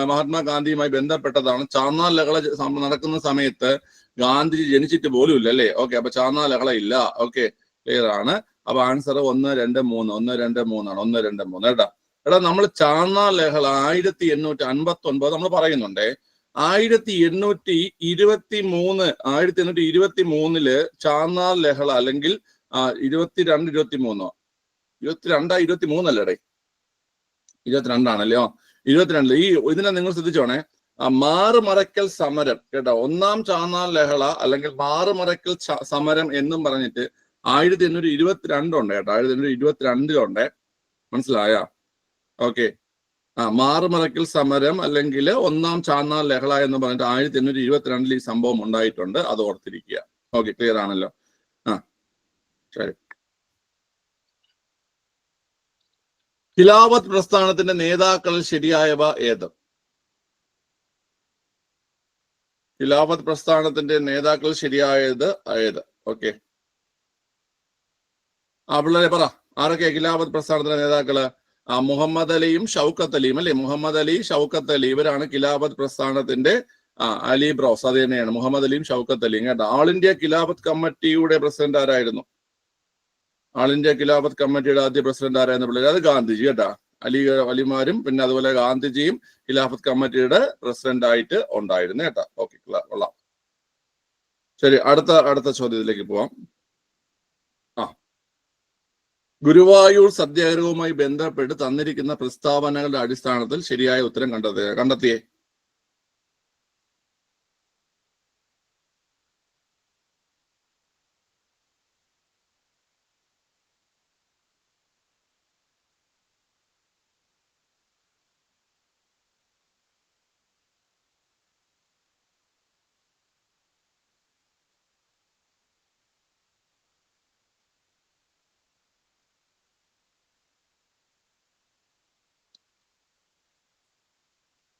മഹാത്മാഗാന്ധിയുമായി ബന്ധപ്പെട്ടതാണ്. ചാർനാ ലഹള നടക്കുന്ന സമയത്ത് ഗാന്ധിജി ജനിച്ചിട്ട് പോലും ഇല്ല അല്ലേ? ഓക്കെ. അപ്പൊ ചാർനാ ലഹള ഇല്ല. ഓക്കെ, ക്ലിയർ ആണ്. അപ്പൊ ആൻസർ 1, 2, 3 1, 2, 3 ആണ്. 1, 2, 3 കേട്ടാ. എടാ, നമ്മൾ ചാർനാ ലഹള 1859 നമ്മൾ പറയുന്നുണ്ടേ. 1823 ചാർനാ ലഹള അല്ലെങ്കിൽ 22 23 അല്ലേടേ? 22 ആണല്ലോ. 22 ഇതിനെ നിങ്ങൾ ശ്രദ്ധിച്ചോണേ. മാറുമറയ്ക്കൽ സമരം കേട്ടോ. 1ാം ചാർനാ ലഹള അല്ലെങ്കിൽ മാറുമറയ്ക്കൽ സമരം എന്നും പറഞ്ഞിട്ട് 1822 ഉണ്ട് കേട്ടോ. 1822 മനസ്സിലായ? ഓക്കെ. മാറുമറയ്ക്കൽ സമരം അല്ലെങ്കിൽ 1ാം ചാർനാ ലഹള എന്ന് പറഞ്ഞിട്ട് 1822 ഈ സംഭവം ഉണ്ടായിട്ടുണ്ട്. അത് ഓർത്തിരിക്കുക. ഓക്കെ, ക്ലിയർ ആണല്ലോ? ശരി. ഖിലാഫത്ത് പ്രസ്ഥാനത്തിന്റെ നേതാക്കളിൽ ശരിയായവ ഏത്? ഖിലാഫത്ത് പ്രസ്ഥാനത്തിന്റെ നേതാക്കൾ ശരിയായത് ഏത്? ഓക്കെ. പിള്ളേരെ പറ, ആരൊക്കെ ഖിലാഫത്ത് പ്രസ്ഥാനത്തിന്റെ നേതാക്കള്? മുഹമ്മദ് അലിയും ഷൗക്കത്ത് അലിയും അല്ലെ? മുഹമ്മദ് അലി, ഷൗക്കത്ത് അലി, ഇവരാണ് ഖിലാഫത്ത് പ്രസ്ഥാനത്തിന്റെ അലി ബ്രോസ്. അത് തന്നെയാണ് മുഹമ്മദ് അലിയും ഷൗക്കത്ത് അലിയും കേട്ടോ. ആൾ ഇന്ത്യ ഖിലാഫത്ത് കമ്മിറ്റിയുടെ പ്രസിഡന്റ് ആരായിരുന്നു? ആൾ ഇന്ത്യ ഖിലാഫത്ത് കമ്മിറ്റിയുടെ ആദ്യ പ്രസിഡന്റ് ആരായിരുന്നു പിള്ളേർ? അത് ഗാന്ധിജി കേട്ടാ. അലിമാരും പിന്നെ അതുപോലെ ഗാന്ധിജിയും ഖിലാഫത്ത് കമ്മിറ്റിയുടെ പ്രസിഡന്റ് ആയിട്ട് ഉണ്ടായിരുന്നു കേട്ടാ. ഓക്കെ, കൊള്ളാം. ശരി, അടുത്ത ചോദ്യത്തിലേക്ക് പോവാം. ഗുരുവായൂർ സത്യാഗ്രഹവുമായി ബന്ധപ്പെട്ട് തന്നിരിക്കുന്ന പ്രസ്താവനകളുടെ അടിസ്ഥാനത്തിൽ ശരിയായ ഉത്തരം കണ്ടെത്തിയേ.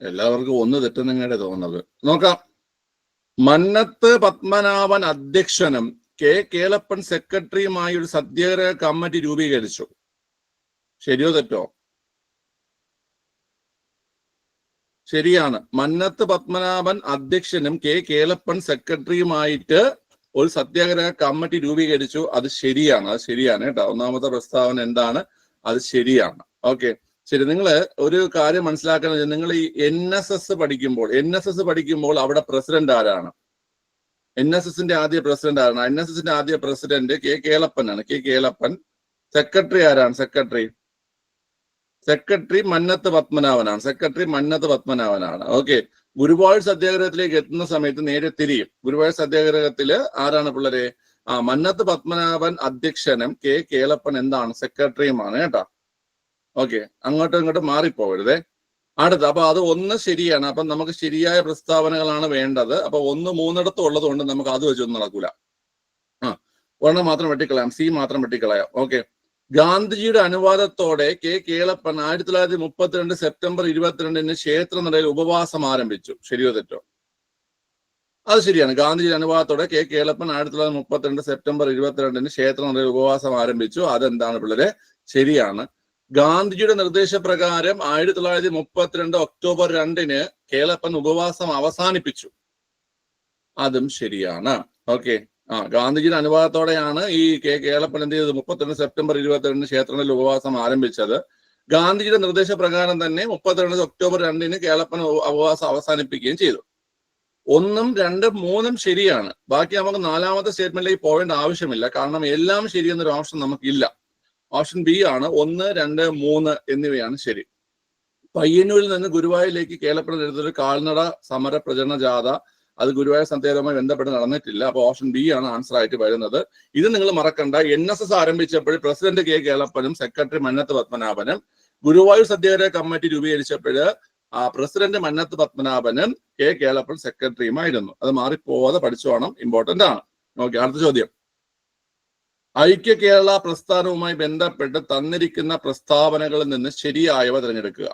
എല്ലാവർക്കും ഒന്ന് തെറ്റുന്നെങ്ങനെ തോന്നുന്നത് നോക്കാം. മന്നത്ത് പത്മനാഭൻ അധ്യക്ഷനും കേളപ്പൻ സെക്രട്ടറിയുമായി ഒരു സത്യാഗ്രഹ കമ്മിറ്റി രൂപീകരിച്ചു. ശരിയോ തെറ്റോ? ശരിയാണ്. മന്നത്ത് പത്മനാഭൻ അധ്യക്ഷനും കേളപ്പൻ സെക്രട്ടറിയുമായിട്ട് ഒരു സത്യാഗ്രഹ കമ്മിറ്റി രൂപീകരിച്ചു. അത് ശരിയാണ്. കേട്ടോ. 1ാമത്തെ പ്രസ്താവന എന്താണ്? അത് ശരിയാണ്. ഓക്കെ, ശരി. നിങ്ങൾ ഒരു കാര്യം മനസ്സിലാക്കുന്നത്, നിങ്ങൾ ഈ NSS പഠിക്കുമ്പോൾ അവിടെ പ്രസിഡന്റ് ആരാണ്? NSSന്റെ ആദ്യ പ്രസിഡന്റ് ആരാണ്? NSSന്റെ ആദ്യ പ്രസിഡന്റ് കേളപ്പൻ ആണ്. കേളപ്പൻ. സെക്രട്ടറി ആരാണ്? സെക്രട്ടറി മന്നത്ത് പത്മനാഭനാണ്. ഓക്കെ. ഗുരുവായൂർ സത്യാഗ്രഹത്തിലേക്ക് എത്തുന്ന സമയത്ത് നേരെ തിരിയും. ഗുരുവായൂർ സത്യാഗ്രഹത്തില് ആരാണ് പിള്ളേരെ? മന്നത്ത് പത്മനാഭൻ അധ്യക്ഷനും കേളപ്പൻ എന്താണ്? സെക്രട്ടറിയുമാണ് കേട്ടോ. ഓക്കെ, അങ്ങോട്ടും ഇങ്ങോട്ടും മാറിപ്പോകരുതേ. അപ്പൊ അത് 1 ശരിയാണ്. അപ്പൊ നമുക്ക് ശരിയായ പ്രസ്താവനകളാണ് വേണ്ടത്. അപ്പൊ 1 3 ഉള്ളത് കൊണ്ട് നമുക്ക് അത് വെച്ചൊന്നും നടക്കൂല. 1 മാത്രം വെട്ടിക്കളയാം. C മാത്രം വെട്ടിക്കളയാം. ഓക്കെ. ഗാന്ധിജിയുടെ അനുവാദത്തോടെ കെ കേളപ്പൻ 1932 സെപ്റ്റംബർ 22 ക്ഷേത്രനടയിൽ ഉപവാസം ആരംഭിച്ചു. ശരിയോ തെറ്റോ? അത് ശരിയാണ്. ഗാന്ധിജിയുടെ അനുവാദത്തോടെ കെ കേളപ്പൻ 1932 സെപ്റ്റംബർ 22 ക്ഷേത്രനടയിൽ ഉപവാസം ആരംഭിച്ചു. അതെന്താണ് പിള്ളേരെ? ശരിയാണ്. ഗാന്ധിജിയുടെ നിർദ്ദേശപ്രകാരം 1932 ഒക്ടോബർ 2 കേളപ്പൻ ഉപവാസം അവസാനിപ്പിച്ചു. അതും ശരിയാണ്. ഓക്കെ. ഗാന്ധിജിയുടെ അനുവാദത്തോടെയാണ് ഈ കെ കേളപ്പൻ എന്ത് ചെയ്തത്? 32 സെപ്റ്റംബർ 22 ക്ഷേത്രങ്ങളിൽ ഉപവാസം ആരംഭിച്ചത്. ഗാന്ധിജിയുടെ നിർദ്ദേശപ്രകാരം തന്നെ 32 ഒക്ടോബർ 2 കേളപ്പൻ ഉപവാസം അവസാനിപ്പിക്കുകയും ചെയ്തു. 1, 2, 3 ശരിയാണ്. ബാക്കി നമുക്ക് 4ാമത്തെ സ്റ്റേറ്റ്മെന്റിലേക്ക് പോകേണ്ട ആവശ്യമില്ല. കാരണം എല്ലാം ശരിയെന്നൊരു ഓപ്ഷൻ നമുക്കില്ല. ഓപ്ഷൻ ബി ആണ് 1, 2, 3 എന്നിവയാണ് ശരി. പയ്യന്നൂരിൽ നിന്ന് ഗുരുവായൂരിലേക്ക് കേളപ്പൻ എടുത്തൊരു കാൽനട സമര പ്രചരണ ജാഥ അത് ഗുരുവായൂർ സന്ധ്യാവുമായി ബന്ധപ്പെട്ട് നടന്നിട്ടില്ല. അപ്പൊ ഓപ്ഷൻ ബി ആണ് ആൻസർ ആയിട്ട് വരുന്നത്. ഇത് നിങ്ങൾ മറക്കണ്ട. NSS ആരംഭിച്ചപ്പോൾ പ്രസിഡന്റ് കെ കേളപ്പനും സെക്രട്ടറി മന്നത്ത് പത്മനാഭനും, ഗുരുവായൂർ സത്യാഗ്രഹ കമ്മിറ്റി രൂപീകരിച്ചപ്പോൾ പ്രസിഡന്റ് മന്നത്ത് പത്മനാഭനും കെ കേളപ്പൻ സെക്രട്ടറിയുമായിരുന്നു. അത് മാറിപ്പോവാതെ പഠിച്ചു വേണം. ഇമ്പോർട്ടന്റ് ആണ്. ഓക്കെ, അടുത്ത ചോദ്യം. ഐക്യ കേരള പ്രസ്ഥാനവുമായി ബന്ധപ്പെട്ട് തന്നിരിക്കുന്ന പ്രസ്താവനകളിൽ നിന്ന് ശരിയായവ തിരഞ്ഞെടുക്കുക.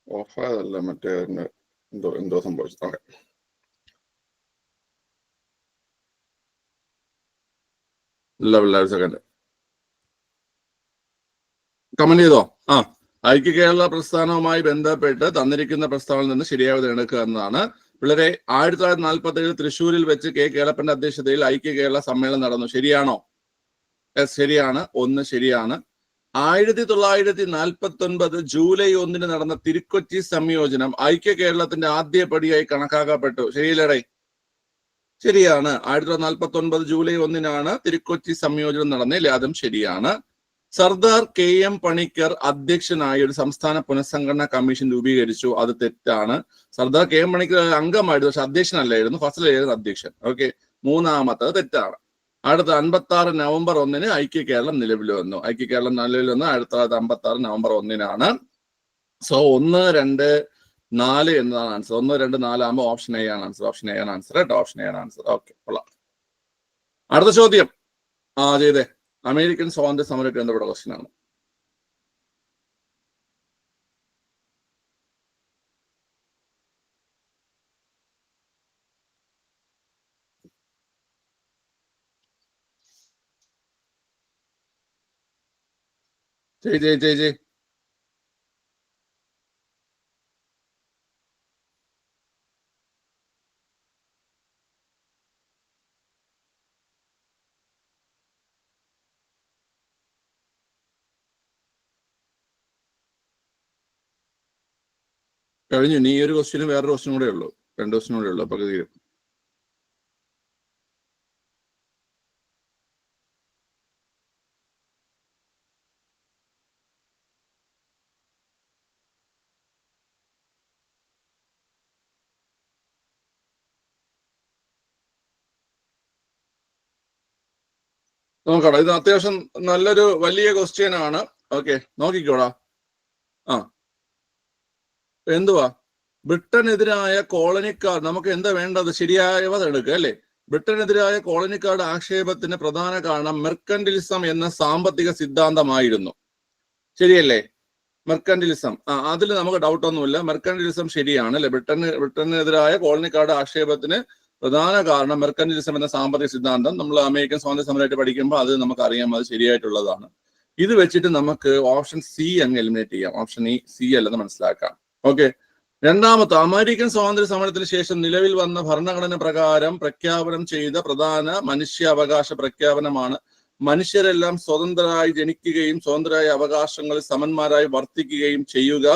ഓഫായതല്ല, മറ്റേ എന്തോ സംഭവിച്ചു. ഓക്കെ, സെക്കൻഡ് കമന്റ് ചെയ്തോ. ഐക്യ കേരള പ്രസ്ഥാനവുമായി ബന്ധപ്പെട്ട് തന്നിരിക്കുന്ന പ്രസ്താവനയിൽ നിന്ന് ശരിയായ തിരഞ്ഞെടുക്കുക എന്നതാണ്. പിള്ളേരെ, 1947 തൃശ്ശൂരിൽ വെച്ച് കെ കേളപ്പന്റെ അധ്യക്ഷതയിൽ ഐക്യ കേരള സമ്മേളനം നടന്നു. ശരിയാണോ? ശരിയാണ്. 1 ശരിയാണ്. 1949 ജൂലൈ 1 നടന്ന തിരുക്കൊച്ചി സംയോജനം ഐക്യ കേരളത്തിന്റെ ആദ്യ പടിയായി കണക്കാക്കപ്പെട്ടു. ശരിയല്ലേടേ? ശരിയാണ്. 1949 ജൂലൈ 1 തിരുക്കൊച്ചി സംയോജനം നടന്നില്ലേ? അതും ശരിയാണ്. സർദാർ KM പണിക്കർ അധ്യക്ഷനായി ഒരു സംസ്ഥാന പുനഃസംഘടനാ കമ്മീഷൻ രൂപീകരിച്ചു. അത് തെറ്റാണ്. സർദാർ KM പണിക്കർ അംഗമായിരുന്നു, പക്ഷെ അധ്യക്ഷനല്ലായിരുന്നു. ഫസലായിരുന്നു അധ്യക്ഷൻ. ഓക്കെ, 3ാമത്തത് തെറ്റാണ്. അടുത്ത 56 നവംബർ 1 ഐക്യ കേരളം നിലവിൽ വന്നു. ഐക്യ കേരളം നിലവിൽ വന്നു 1956 നവംബർ 1 സോ 1, 2, 4 എന്നതാണ് ആൻസർ. 1, 2, 4 ആകുമ്പോൾ ഓപ്ഷൻ എ ആണ് ആൻസർ. ഓപ്ഷൻ എ ആണ് ആൻസർ കേട്ടോ. ഓപ്ഷൻ എ ആണ് ആൻസർ. ഓക്കെ, കൊള്ളാം. അടുത്ത ചോദ്യം. ചെയ്തേ. അമേരിക്കൻ സ്വാതന്ത്ര്യ സമരത്തിൽ ബന്ധപ്പെട്ട ക്വസ്റ്റ്യൻ ആണ്. ജയ് കഴിഞ്ഞു. നീ ഒരു ക്വസ്റ്റ്യനും വേറൊരു ക്വസ്റ്റ്യൻ കൂടെ ഉള്ളൂ. 2 ക്വസ്റ്റ്യൻ കൂടെ ഉള്ളൂ. അപ്പൊ തീരും. നോക്കടാ, ഇത് അത്യാവശ്യം നല്ലൊരു വലിയ ക്വസ്റ്റ്യൻ ആണ്. ഓക്കെ, നോക്കിക്കോടാ. എന്തുവാ? ബ്രിട്ടനെതിരായ കോളനിക്കാർ, നമുക്ക് എന്താ വേണ്ടത്? ശരിയായവ എടുക്കുക അല്ലേ? ബ്രിട്ടനെതിരായ കോളനിക്കാരുടെ ആക്ഷേപത്തിന് പ്രധാന കാരണം മെർക്കന്റിലിസം എന്ന സാമ്പത്തിക സിദ്ധാന്തമായിരുന്നു. ശരിയല്ലേ? മെർക്കന്റിലിസം, അതിൽ നമുക്ക് ഡൗട്ട് ഒന്നുമില്ല. മെർക്കന്റിലിസം ശരിയാണ് അല്ലെ? ബ്രിട്ടനെതിരായ കോളനിക്കാരുടെ ആക്ഷേപത്തിന് പ്രധാന കാരണം മെർക്കന്റിലിസം എന്ന സാമ്പത്തിക സിദ്ധാന്തം. നമ്മൾ അമേരിക്കൻ സ്വാതന്ത്ര്യ സമരമായിട്ട് പഠിക്കുമ്പോൾ അത് നമുക്കറിയാം, അത് ശരിയായിട്ടുള്ളതാണ്. ഇത് വെച്ചിട്ട് നമുക്ക് ഓപ്ഷൻ സി അങ്ങ് എലിമിനേറ്റ് ചെയ്യാം. ഓപ്ഷൻ സി അല്ലെന്ന് മനസ്സിലാക്കാം. ഓക്കെ, രണ്ടാമത്തെ, അമേരിക്കൻ സ്വാതന്ത്ര്യ സമരത്തിന് ശേഷം നിലവിൽ വന്ന ഭരണഘടന പ്രകാരം പ്രഖ്യാപനം ചെയ്ത പ്രധാന മനുഷ്യാവകാശ പ്രഖ്യാപനമാണ് മനുഷ്യരെല്ലാം സ്വതന്ത്രരായി ജനിക്കുകയും സ്വതന്ത്രരായ അവകാശങ്ങളിൽ സമന്മാരായി വർത്തിക്കുകയും ചെയ്യുക.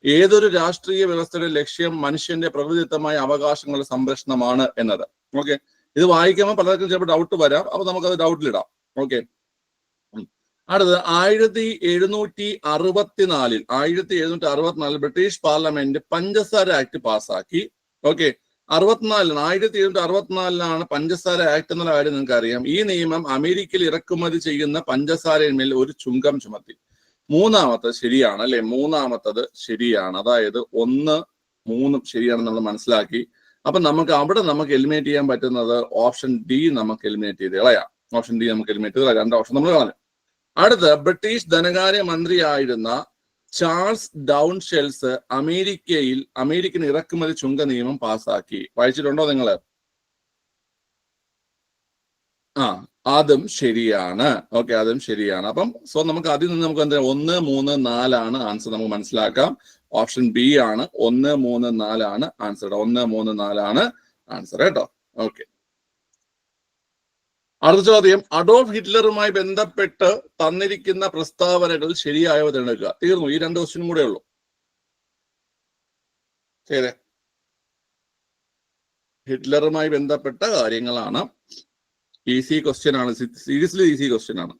ഏതൊരു രാഷ്ട്രീയ വ്യവസ്ഥയുടെ ലക്ഷ്യം മനുഷ്യന്റെ പ്രകൃതിദത്തമായ അവകാശങ്ങളുടെ സംരക്ഷണമാണ് എന്നത്. ഓക്കെ, ഇത് വായിക്കുമ്പോൾ പലർക്കും ചിലപ്പോൾ ഡൗട്ട് വരാം. അപ്പൊ നമുക്കത് ഡൗട്ടിലിടാം. ഓക്കെ, അടുത്തത് 1764 ബ്രിട്ടീഷ് പാർലമെന്റ് പഞ്ചസാര ആക്ട് പാസ്സാക്കി. ഓക്കെ, 1764 പഞ്ചസാര ആക്ട് എന്നുള്ള കാര്യം നിങ്ങൾക്ക് അറിയാം. ഈ നിയമം അമേരിക്കയിൽ ഇറക്കുമതി ചെയ്യുന്ന പഞ്ചസാരയിന്മേൽ ഒരു ചുങ്കം ചുമത്തി. മൂന്നാമത്തത് ശരിയാണ് അല്ലെ? മൂന്നാമത്തത് ശരിയാണ്. അതായത് 1, 3 ശരിയാണെന്ന് നമ്മൾ മനസ്സിലാക്കി. അപ്പൊ നമുക്ക് അവിടെ എലിമിനേറ്റ് ചെയ്യാൻ പറ്റുന്നത് ഓപ്ഷൻ ഡി നമുക്ക് എലിമിനേറ്റ് ചെയ്ത് കളയാം. ഓപ്ഷൻ ഡി നമുക്ക് എലിമിനേറ്റ് ചെയ്ത് കളയാം. 2 ഓപ്ഷൻ നമ്മൾ കളഞ്ഞു. അടുത്ത ബ്രിട്ടീഷ് ധനകാര്യ മന്ത്രിയായിരുന്ന ചാൾസ് ഡൗൺഷെൽസ് അമേരിക്കൻ ഇറക്കുമതി ചുങ്ക നിയമം പാസ്സാക്കി. വായിച്ചിട്ടുണ്ടോ നിങ്ങള്? അതും ശരിയാണ്. ഓക്കെ, അതും ശരിയാണ്. അപ്പം നമുക്ക് അതിൽ നിന്ന് നമുക്ക് എന്താ 1, 3, 4 ആൻസർ നമുക്ക് മനസ്സിലാക്കാം. ഓപ്ഷൻ ബി ആണ്. 1, 3, 4 ആൻസർ. 1, 3, 4 ആൻസർ കേട്ടോ. ഓക്കെ, അടുത്ത ചോദ്യം. അഡോൾഫ് ഹിറ്റ്ലറുമായി ബന്ധപ്പെട്ട് തന്നിരിക്കുന്ന പ്രസ്താവനകൾ ശരിയായവ തിരഞ്ഞെടുക്കുക. തീർന്നു. ഈ 2 ക്വസ്റ്റ്യനും കൂടെ ഉള്ളൂ. ശരി, ഹിറ്റ്ലറുമായി ബന്ധപ്പെട്ട കാര്യങ്ങളാണ്. ഈസി ക്വസ്റ്റ്യൻ ആണ്. സീരിയസ്ലി ഈസി ക്വസ്റ്റ്യൻ ആണ്.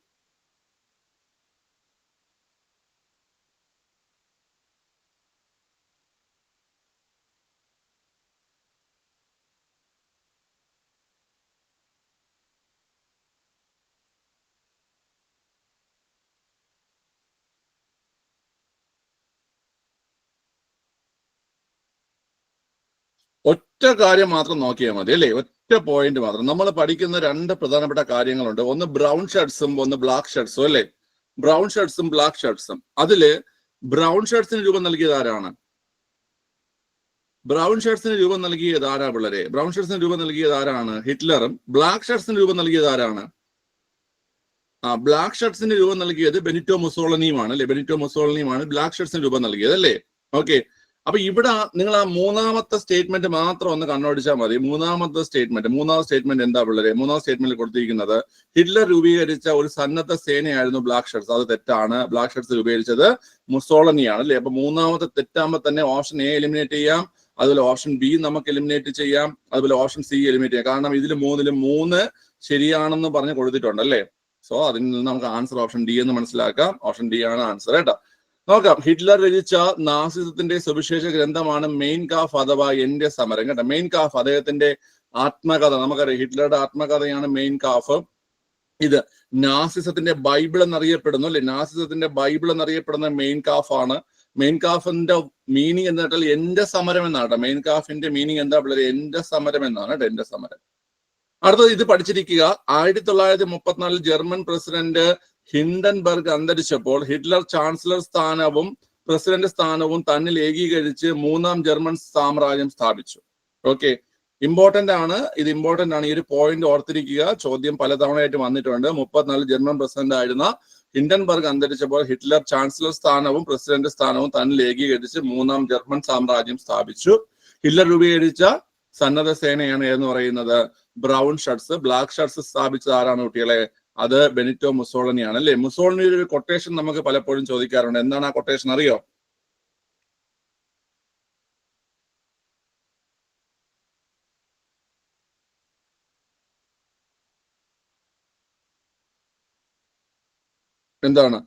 ഒറ്റ കാര്യം മാത്രം നോക്കിയാൽ മതി അല്ലേ? ഒറ്റ പോയിന്റ് മാത്രം. നമ്മൾ പഠിക്കുന്ന 2 പ്രധാനപ്പെട്ട കാര്യങ്ങളുണ്ട്. ഒന്ന് ബ്രൗൺ ഷർട്ട്സും ഒന്ന് ബ്ലാക്ക് ഷർട്ട്സും അല്ലേ? ബ്രൗൺ ഷർട്ട്സും ബ്ലാക്ക് ഷർട്ട്സും. അതില് ബ്രൗൺ ഷർട്ട്സിന് രൂപം നൽകിയത് ആരാണ്? ബ്രൗൺ ഷർട്ട്സിന് രൂപം നൽകിയത് ആരാ പിള്ളേരെ? ബ്രൗൺ ഷർട്ട്സിന് രൂപം നൽകിയത് ആരാണ്? ഹിറ്റ്ലറും. ബ്ലാക്ക് ഷർട്ട്സിന് രൂപം നൽകിയത് ആരാണ്? ബ്ലാക്ക് ഷർട്ട്സിന് രൂപം നൽകിയത് ബെനിറ്റോ മുസോളിനിയുമാണ് അല്ലെ? ബെനിറ്റോ മുസോളിനിയുമാണ് ബ്ലാക്ക് ഷർട്ട്സിന് രൂപം നൽകിയത് അല്ലേ? ഓക്കെ, അപ്പൊ ഇവിടെ നിങ്ങൾ ആ മൂന്നാമത്തെ സ്റ്റേറ്റ്മെന്റ് മാത്രം ഒന്ന് കണ്ണോടിച്ചാൽ മതി. മൂന്നാമത്തെ സ്റ്റേറ്റ്മെന്റ് എന്താ പിള്ളേരെ? മൂന്നാമത്തെ സ്റ്റേറ്റ്മെന്റിൽ കൊടുത്തിരിക്കുന്നത് ഹിറ്റ്ലർ രൂപീകരിച്ച ഒരു സന്നദ്ധ സേനയായിരുന്നു ബ്ലാക്ക് ഷർട്ട്സ്. അത് തെറ്റാണ്. ബ്ലാക്ക് ഷർട്ട്സ് രൂപീകരിച്ചത് മുസോളിനിയാണ് അല്ലെ? അപ്പൊ മൂന്നാമത്തെ തെറ്റാകുമ്പോൾ തന്നെ ഓപ്ഷൻ എ എലിമിനേറ്റ് ചെയ്യാം. അതുപോലെ ഓപ്ഷൻ ബി നമുക്ക് എലിമിനേറ്റ് ചെയ്യാം. അതുപോലെ ഓപ്ഷൻ സി എലിമിനേറ്റ് ചെയ്യാം. കാരണം ഇതിൽ 3 ശരിയാണെന്ന് പറഞ്ഞ് കൊടുത്തിട്ടുണ്ട് അല്ലേ? സോ അതിൽ നിന്ന് നമുക്ക് ആൻസർ ഓപ്ഷൻ ഡി എന്ന് മനസ്സിലാക്കാം. ഓപ്ഷൻ ഡി ആണ് ആൻസർ കേട്ടോ. നോക്കാം. ഹിറ്റ്ലർ രചിച്ച നാസിസത്തിന്റെ സുവിശേഷ ഗ്രന്ഥമാണ് മെയിൻ കാഫ് അഥവാ എന്റെ സമരം കേട്ടോ. മെയിൻ കാഫ് അദ്ദേഹത്തിന്റെ ആത്മകഥ. നമുക്കറിയാം ഹിറ്റ്ലറുടെ ആത്മകഥയാണ് മെയിൻ കാഫ്. ഇത് നാസിസത്തിന്റെ ബൈബിൾ എന്നറിയപ്പെടുന്നു അല്ലെ? നാസിസത്തിന്റെ ബൈബിൾ എന്നറിയപ്പെടുന്ന മെയിൻ കാഫ് ആണ്. മെയിൻ കാഫിന്റെ മീനിങ് എന്ന് കേട്ടാൽ എന്റെ സമരം എന്നാണ്. മെയിൻ കാഫിന്റെ മീനിങ് എന്താ പിള്ളേർ? എന്റെ സമരം എന്നാണ് കേട്ടോ. എന്റെ സമരം. അടുത്തത് ഇത് പഠിച്ചിരിക്കുക. 1934 ജർമ്മൻ പ്രസിഡന്റ് ഹിൻഡൻബർഗ് അന്തരിച്ചപ്പോൾ ഹിറ്റ്ലർ ചാൻസലർ സ്ഥാനവും പ്രസിഡന്റ് സ്ഥാനവും തന്നിൽ ഏകീകരിച്ച് 3ാം ജർമ്മൻ സാമ്രാജ്യം സ്ഥാപിച്ചു. ഓക്കെ, ഇമ്പോർട്ടന്റ് ആണ്. ഇത് ഇമ്പോർട്ടന്റ് ആണ്. ഈ ഒരു പോയിന്റ് ഓർത്തിരിക്കുക. ചോദ്യം പലതവണയായിട്ട് വന്നിട്ടുണ്ട്. 34 ജർമ്മൻ പ്രസിഡന്റ് ആയിരുന്ന ഹിൻഡൻബർഗ് അന്തരിച്ചപ്പോൾ ഹിറ്റ്ലർ ചാൻസലർ സ്ഥാനവും പ്രസിഡന്റ് സ്ഥാനവും തന്നിൽ ഏകീകരിച്ച് 3ാം ജർമ്മൻ സാമ്രാജ്യം സ്ഥാപിച്ചു. ഹിറ്റ്ലർ രൂപീകരിച്ച സന്നദ്ധ സേനയാണ് എന്ന് പറയുന്നത് ബ്രൗൺ ഷർട്ട്സ്. ബ്ലാക്ക് ഷർട്ട്സ് സ്ഥാപിച്ചത് ആരാണ് കുട്ടികളെ? അത് ബെനിറ്റോ മുസോളിനിയാണ് അല്ലെ? മുസോളിനിയുടെ ഒരു കൊട്ടേഷൻ നമുക്ക് പലപ്പോഴും ചോദിക്കാറുണ്ട്. എന്താണ് ആ കൊട്ടേഷൻ അറിയോ? എന്താണ്?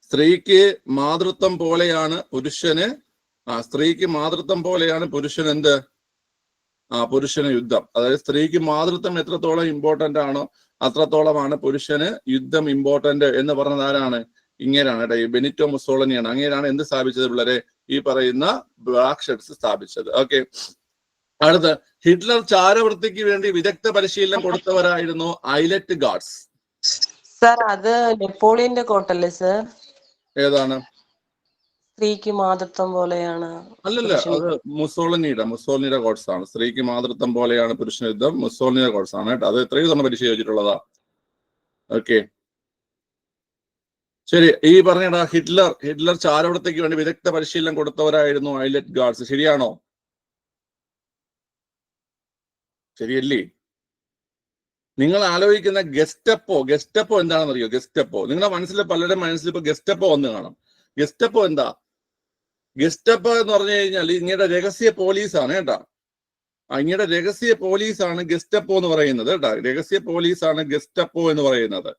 സ്ത്രീക്ക് മാതൃത്വം പോലെയാണ് പുരുഷന്. സ്ത്രീക്ക് മാതൃത്വം പോലെയാണ് പുരുഷൻ എന്ത്? പുരുഷന് യുദ്ധം. അതായത് സ്ത്രീക്ക് മാതൃത്വം എത്രത്തോളം ഇമ്പോർട്ടന്റ് ആണോ അത്രത്തോളമാണ് പുരുഷന് യുദ്ധം ഇമ്പോർട്ടന്റ് എന്ന് പറഞ്ഞത് ആരാണ്? ഇങ്ങനെയാണ് കേട്ടോ. ഈ ബെനിറ്റോ മുസോളിനിയാണ്. അങ്ങനെയാണ് എന്ത് സ്ഥാപിച്ചത് പിള്ളേരെ? ഈ പറയുന്ന ബ്ലാക്ക് ഷർട്ട്സ് സ്ഥാപിച്ചത്. ഓക്കെ, അടുത്ത് ഹിറ്റ്ലർ ചാരവൃത്തിക്ക് വേണ്ടി വിദഗ്ധ പരിശീലനം കൊടുത്തവരായിരുന്നു ഐലറ്റ് ഗാർഡ്സ്. സർ അത് നെപ്പോളിയന്റെ കോട്ടല്ലേ സർ? ഏതാണ്? സ്ത്രീക്ക് മാതൃത്വം പോലെയാണ്. അല്ലല്ല, അത് മുസോളിനിയുടെ കോഴ്സ് ആണ്. സ്ത്രീക്ക് മാതൃത്വം പോലെയാണ് പുരുഷ യുദ്ധം മുസോളിനിയുടെ കോഴ്സ് ആണ് കേട്ടോ. അത് എത്രയോ തവണ പരിശീലിച്ചിട്ടുള്ളതാ. ഓക്കെ, ശരി. ഈ പറഞ്ഞ ഹിറ്റ്ലർ ചാരവൃത്തിക്ക് വേണ്ടി വിദഗ്ധ പരിശീലനം കൊടുത്തവരായിരുന്നു ഐലറ്റ് ഗാർഡ്സ്. ശരിയാണോ? ശരിയല്ലേ? നിങ്ങൾ ആലോചിക്കുന്ന ഗെസ്റ്റപ്പോ എന്താണെന്ന് അറിയോ? ഗെസ്റ്റപ്പോ നിങ്ങളുടെ മനസ്സിൽ പലരുടെ മനസ്സിൽ ഇപ്പൊ ഗെസ്റ്റപ്പോ വന്ന് കാണാം. ഗെസ്റ്റപ്പോ എന്താ? ഗെസ്റ്റപ്പോ എന്ന് പറഞ്ഞു കഴിഞ്ഞാൽ ഇങ്ങയുടെ രഹസ്യ പോലീസാണ് കേട്ടാ. ഇങ്ങയുടെ രഹസ്യ പോലീസാണ് ഗെസ്റ്റപ്പോ എന്ന് പറയുന്നത് കേട്ടാ. രഹസ്യ പോലീസാണ് ഗെസ്റ്റപ്പോ എന്ന് പറയുന്നത്.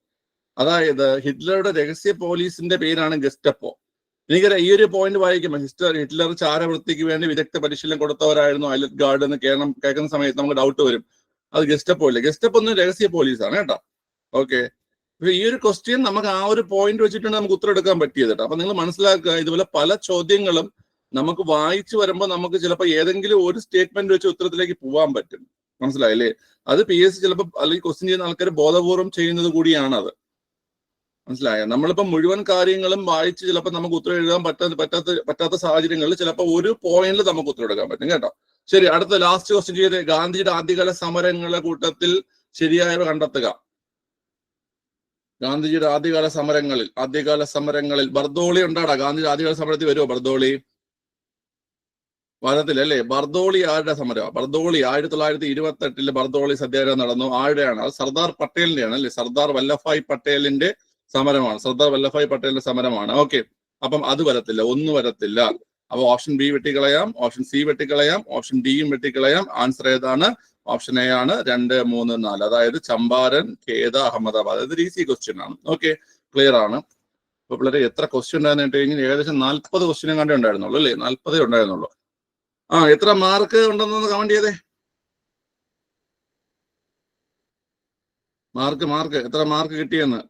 അതായത് ഹിറ്റ്ലറുടെ രഹസ്യ പോലീസിന്റെ പേരാണ് ഗെസ്റ്റപ്പോ. എനിക്കറിയാം ഈ ഒരു പോയിന്റ് വായിക്കുമ്പോൾ ഹിറ്റ്ലർ ചാരവൃത്തിക്ക് വേണ്ടി വിദഗ്ധ പരിശീലനം കൊടുത്തവരായിരുന്നു ഐലറ്റ് ഗാർഡ് എന്ന് കേൾക്കുന്ന സമയത്ത് നമുക്ക് ഡൗട്ട് വരും. അത് ഗെസ്റ്റപ്പോ ഇല്ല, ഗെസ്റ്റപ്പോ ഒന്നും രഹസ്യ പോലീസാണ് കേട്ടോ. ഓക്കെ, ഈ ഒരു ക്വസ്റ്റ്യൻ നമുക്ക് ആ ഒരു പോയിന്റ് വെച്ചിട്ടാണ് നമുക്ക് ഉത്തരം എടുക്കാൻ പറ്റിയത് കേട്ടോ. അപ്പൊ നിങ്ങൾ മനസ്സിലാക്കുക, ഇതുപോലെ പല ചോദ്യങ്ങളും നമുക്ക് വായിച്ചു വരുമ്പോൾ നമുക്ക് ചിലപ്പോൾ ഏതെങ്കിലും ഒരു സ്റ്റേറ്റ്മെന്റ് വെച്ച് ഉത്തരത്തിലേക്ക് പോകാൻ പറ്റും. മനസ്സിലായില്ലേ? അത് PSC ചിലപ്പോൾ അല്ലെങ്കിൽ ക്വസ്റ്റ്യൻ ചെയ്യുന്ന ആൾക്കാർ ബോധപൂർവം ചെയ്യുന്നത് കൂടിയാണ് അത്. മനസ്സിലായോ? നമ്മളിപ്പോ മുഴുവൻ കാര്യങ്ങളും വായിച്ച് ചിലപ്പോൾ നമുക്ക് ഉത്തരം എഴുതാൻ പറ്റാത്ത സാഹചര്യങ്ങളിൽ ചിലപ്പോൾ ഒരു പോയിന്റിൽ നമുക്ക് ഉത്തരം എടുക്കാൻ പറ്റും കേട്ടോ. ശരി, അടുത്ത ലാസ്റ്റ് ക്വസ്റ്റ്യൻ ചെയ്ത് ഗാന്ധിജിയുടെ ആദ്യകാല സമരങ്ങളുടെ കൂട്ടത്തിൽ ശരിയായവ കണ്ടെത്തുക. ഗാന്ധിജിയുടെ ആദ്യകാല സമരങ്ങളിൽ ബർദോളി ഉണ്ടാടാ? ഗാന്ധിജി ആദ്യകാല സമരത്തിൽ വരുമോ ബർദോളി? വരത്തില്ല അല്ലേ? ബർദോളി ആരുടെ സമരമാണ്? ബർദോളി 1928 ബർദോളി സത്യാഗ്രഹം നടന്നു. ആരുടെയാണ്? അത് സർദാർ പട്ടേലിന്റെയാണ് അല്ലേ? സർദാർ വല്ലഭായ് പട്ടേലിന്റെ സമരമാണ്. ഓക്കെ, അപ്പം അത് വരത്തില്ല, ഒന്നും വരത്തില്ല. അപ്പൊ ഓപ്ഷൻ ബി വെട്ടിക്കളയാം, ഓപ്ഷൻ സി വെട്ടിക്കളയാം, ഓപ്ഷൻ ഡിയും വെട്ടിക്കളയാം. ആൻസർ ഏതാണ്? ഓപ്ഷൻ എ ആണ് 2, 3, 4. അതായത് ചമ്പാരൻ, ഖേദ, അഹമ്മദാബാദ്. ഇത് ഈസി ക്വസ്റ്റ്യൻ ആണ്. ഓക്കെ, ക്ലിയർ ആണ്. അപ്പൊ പിള്ളേരെ എത്ര ക്വസ്റ്റ്യൻ ഉണ്ടായിരുന്നു കഴിഞ്ഞാൽ ഏകദേശം 40 ക്വസ്റ്റ്യനും കണ്ടേ ഉണ്ടായിരുന്നുള്ളൂ അല്ലേ? 40 ഉണ്ടായിരുന്നുള്ളൂ. എത്ര മാർക്ക് ഉണ്ടെന്ന് കമന്റ് ചെയ്തേ. മാർക്ക് എത്ര മാർക്ക് കിട്ടിയെന്ന്.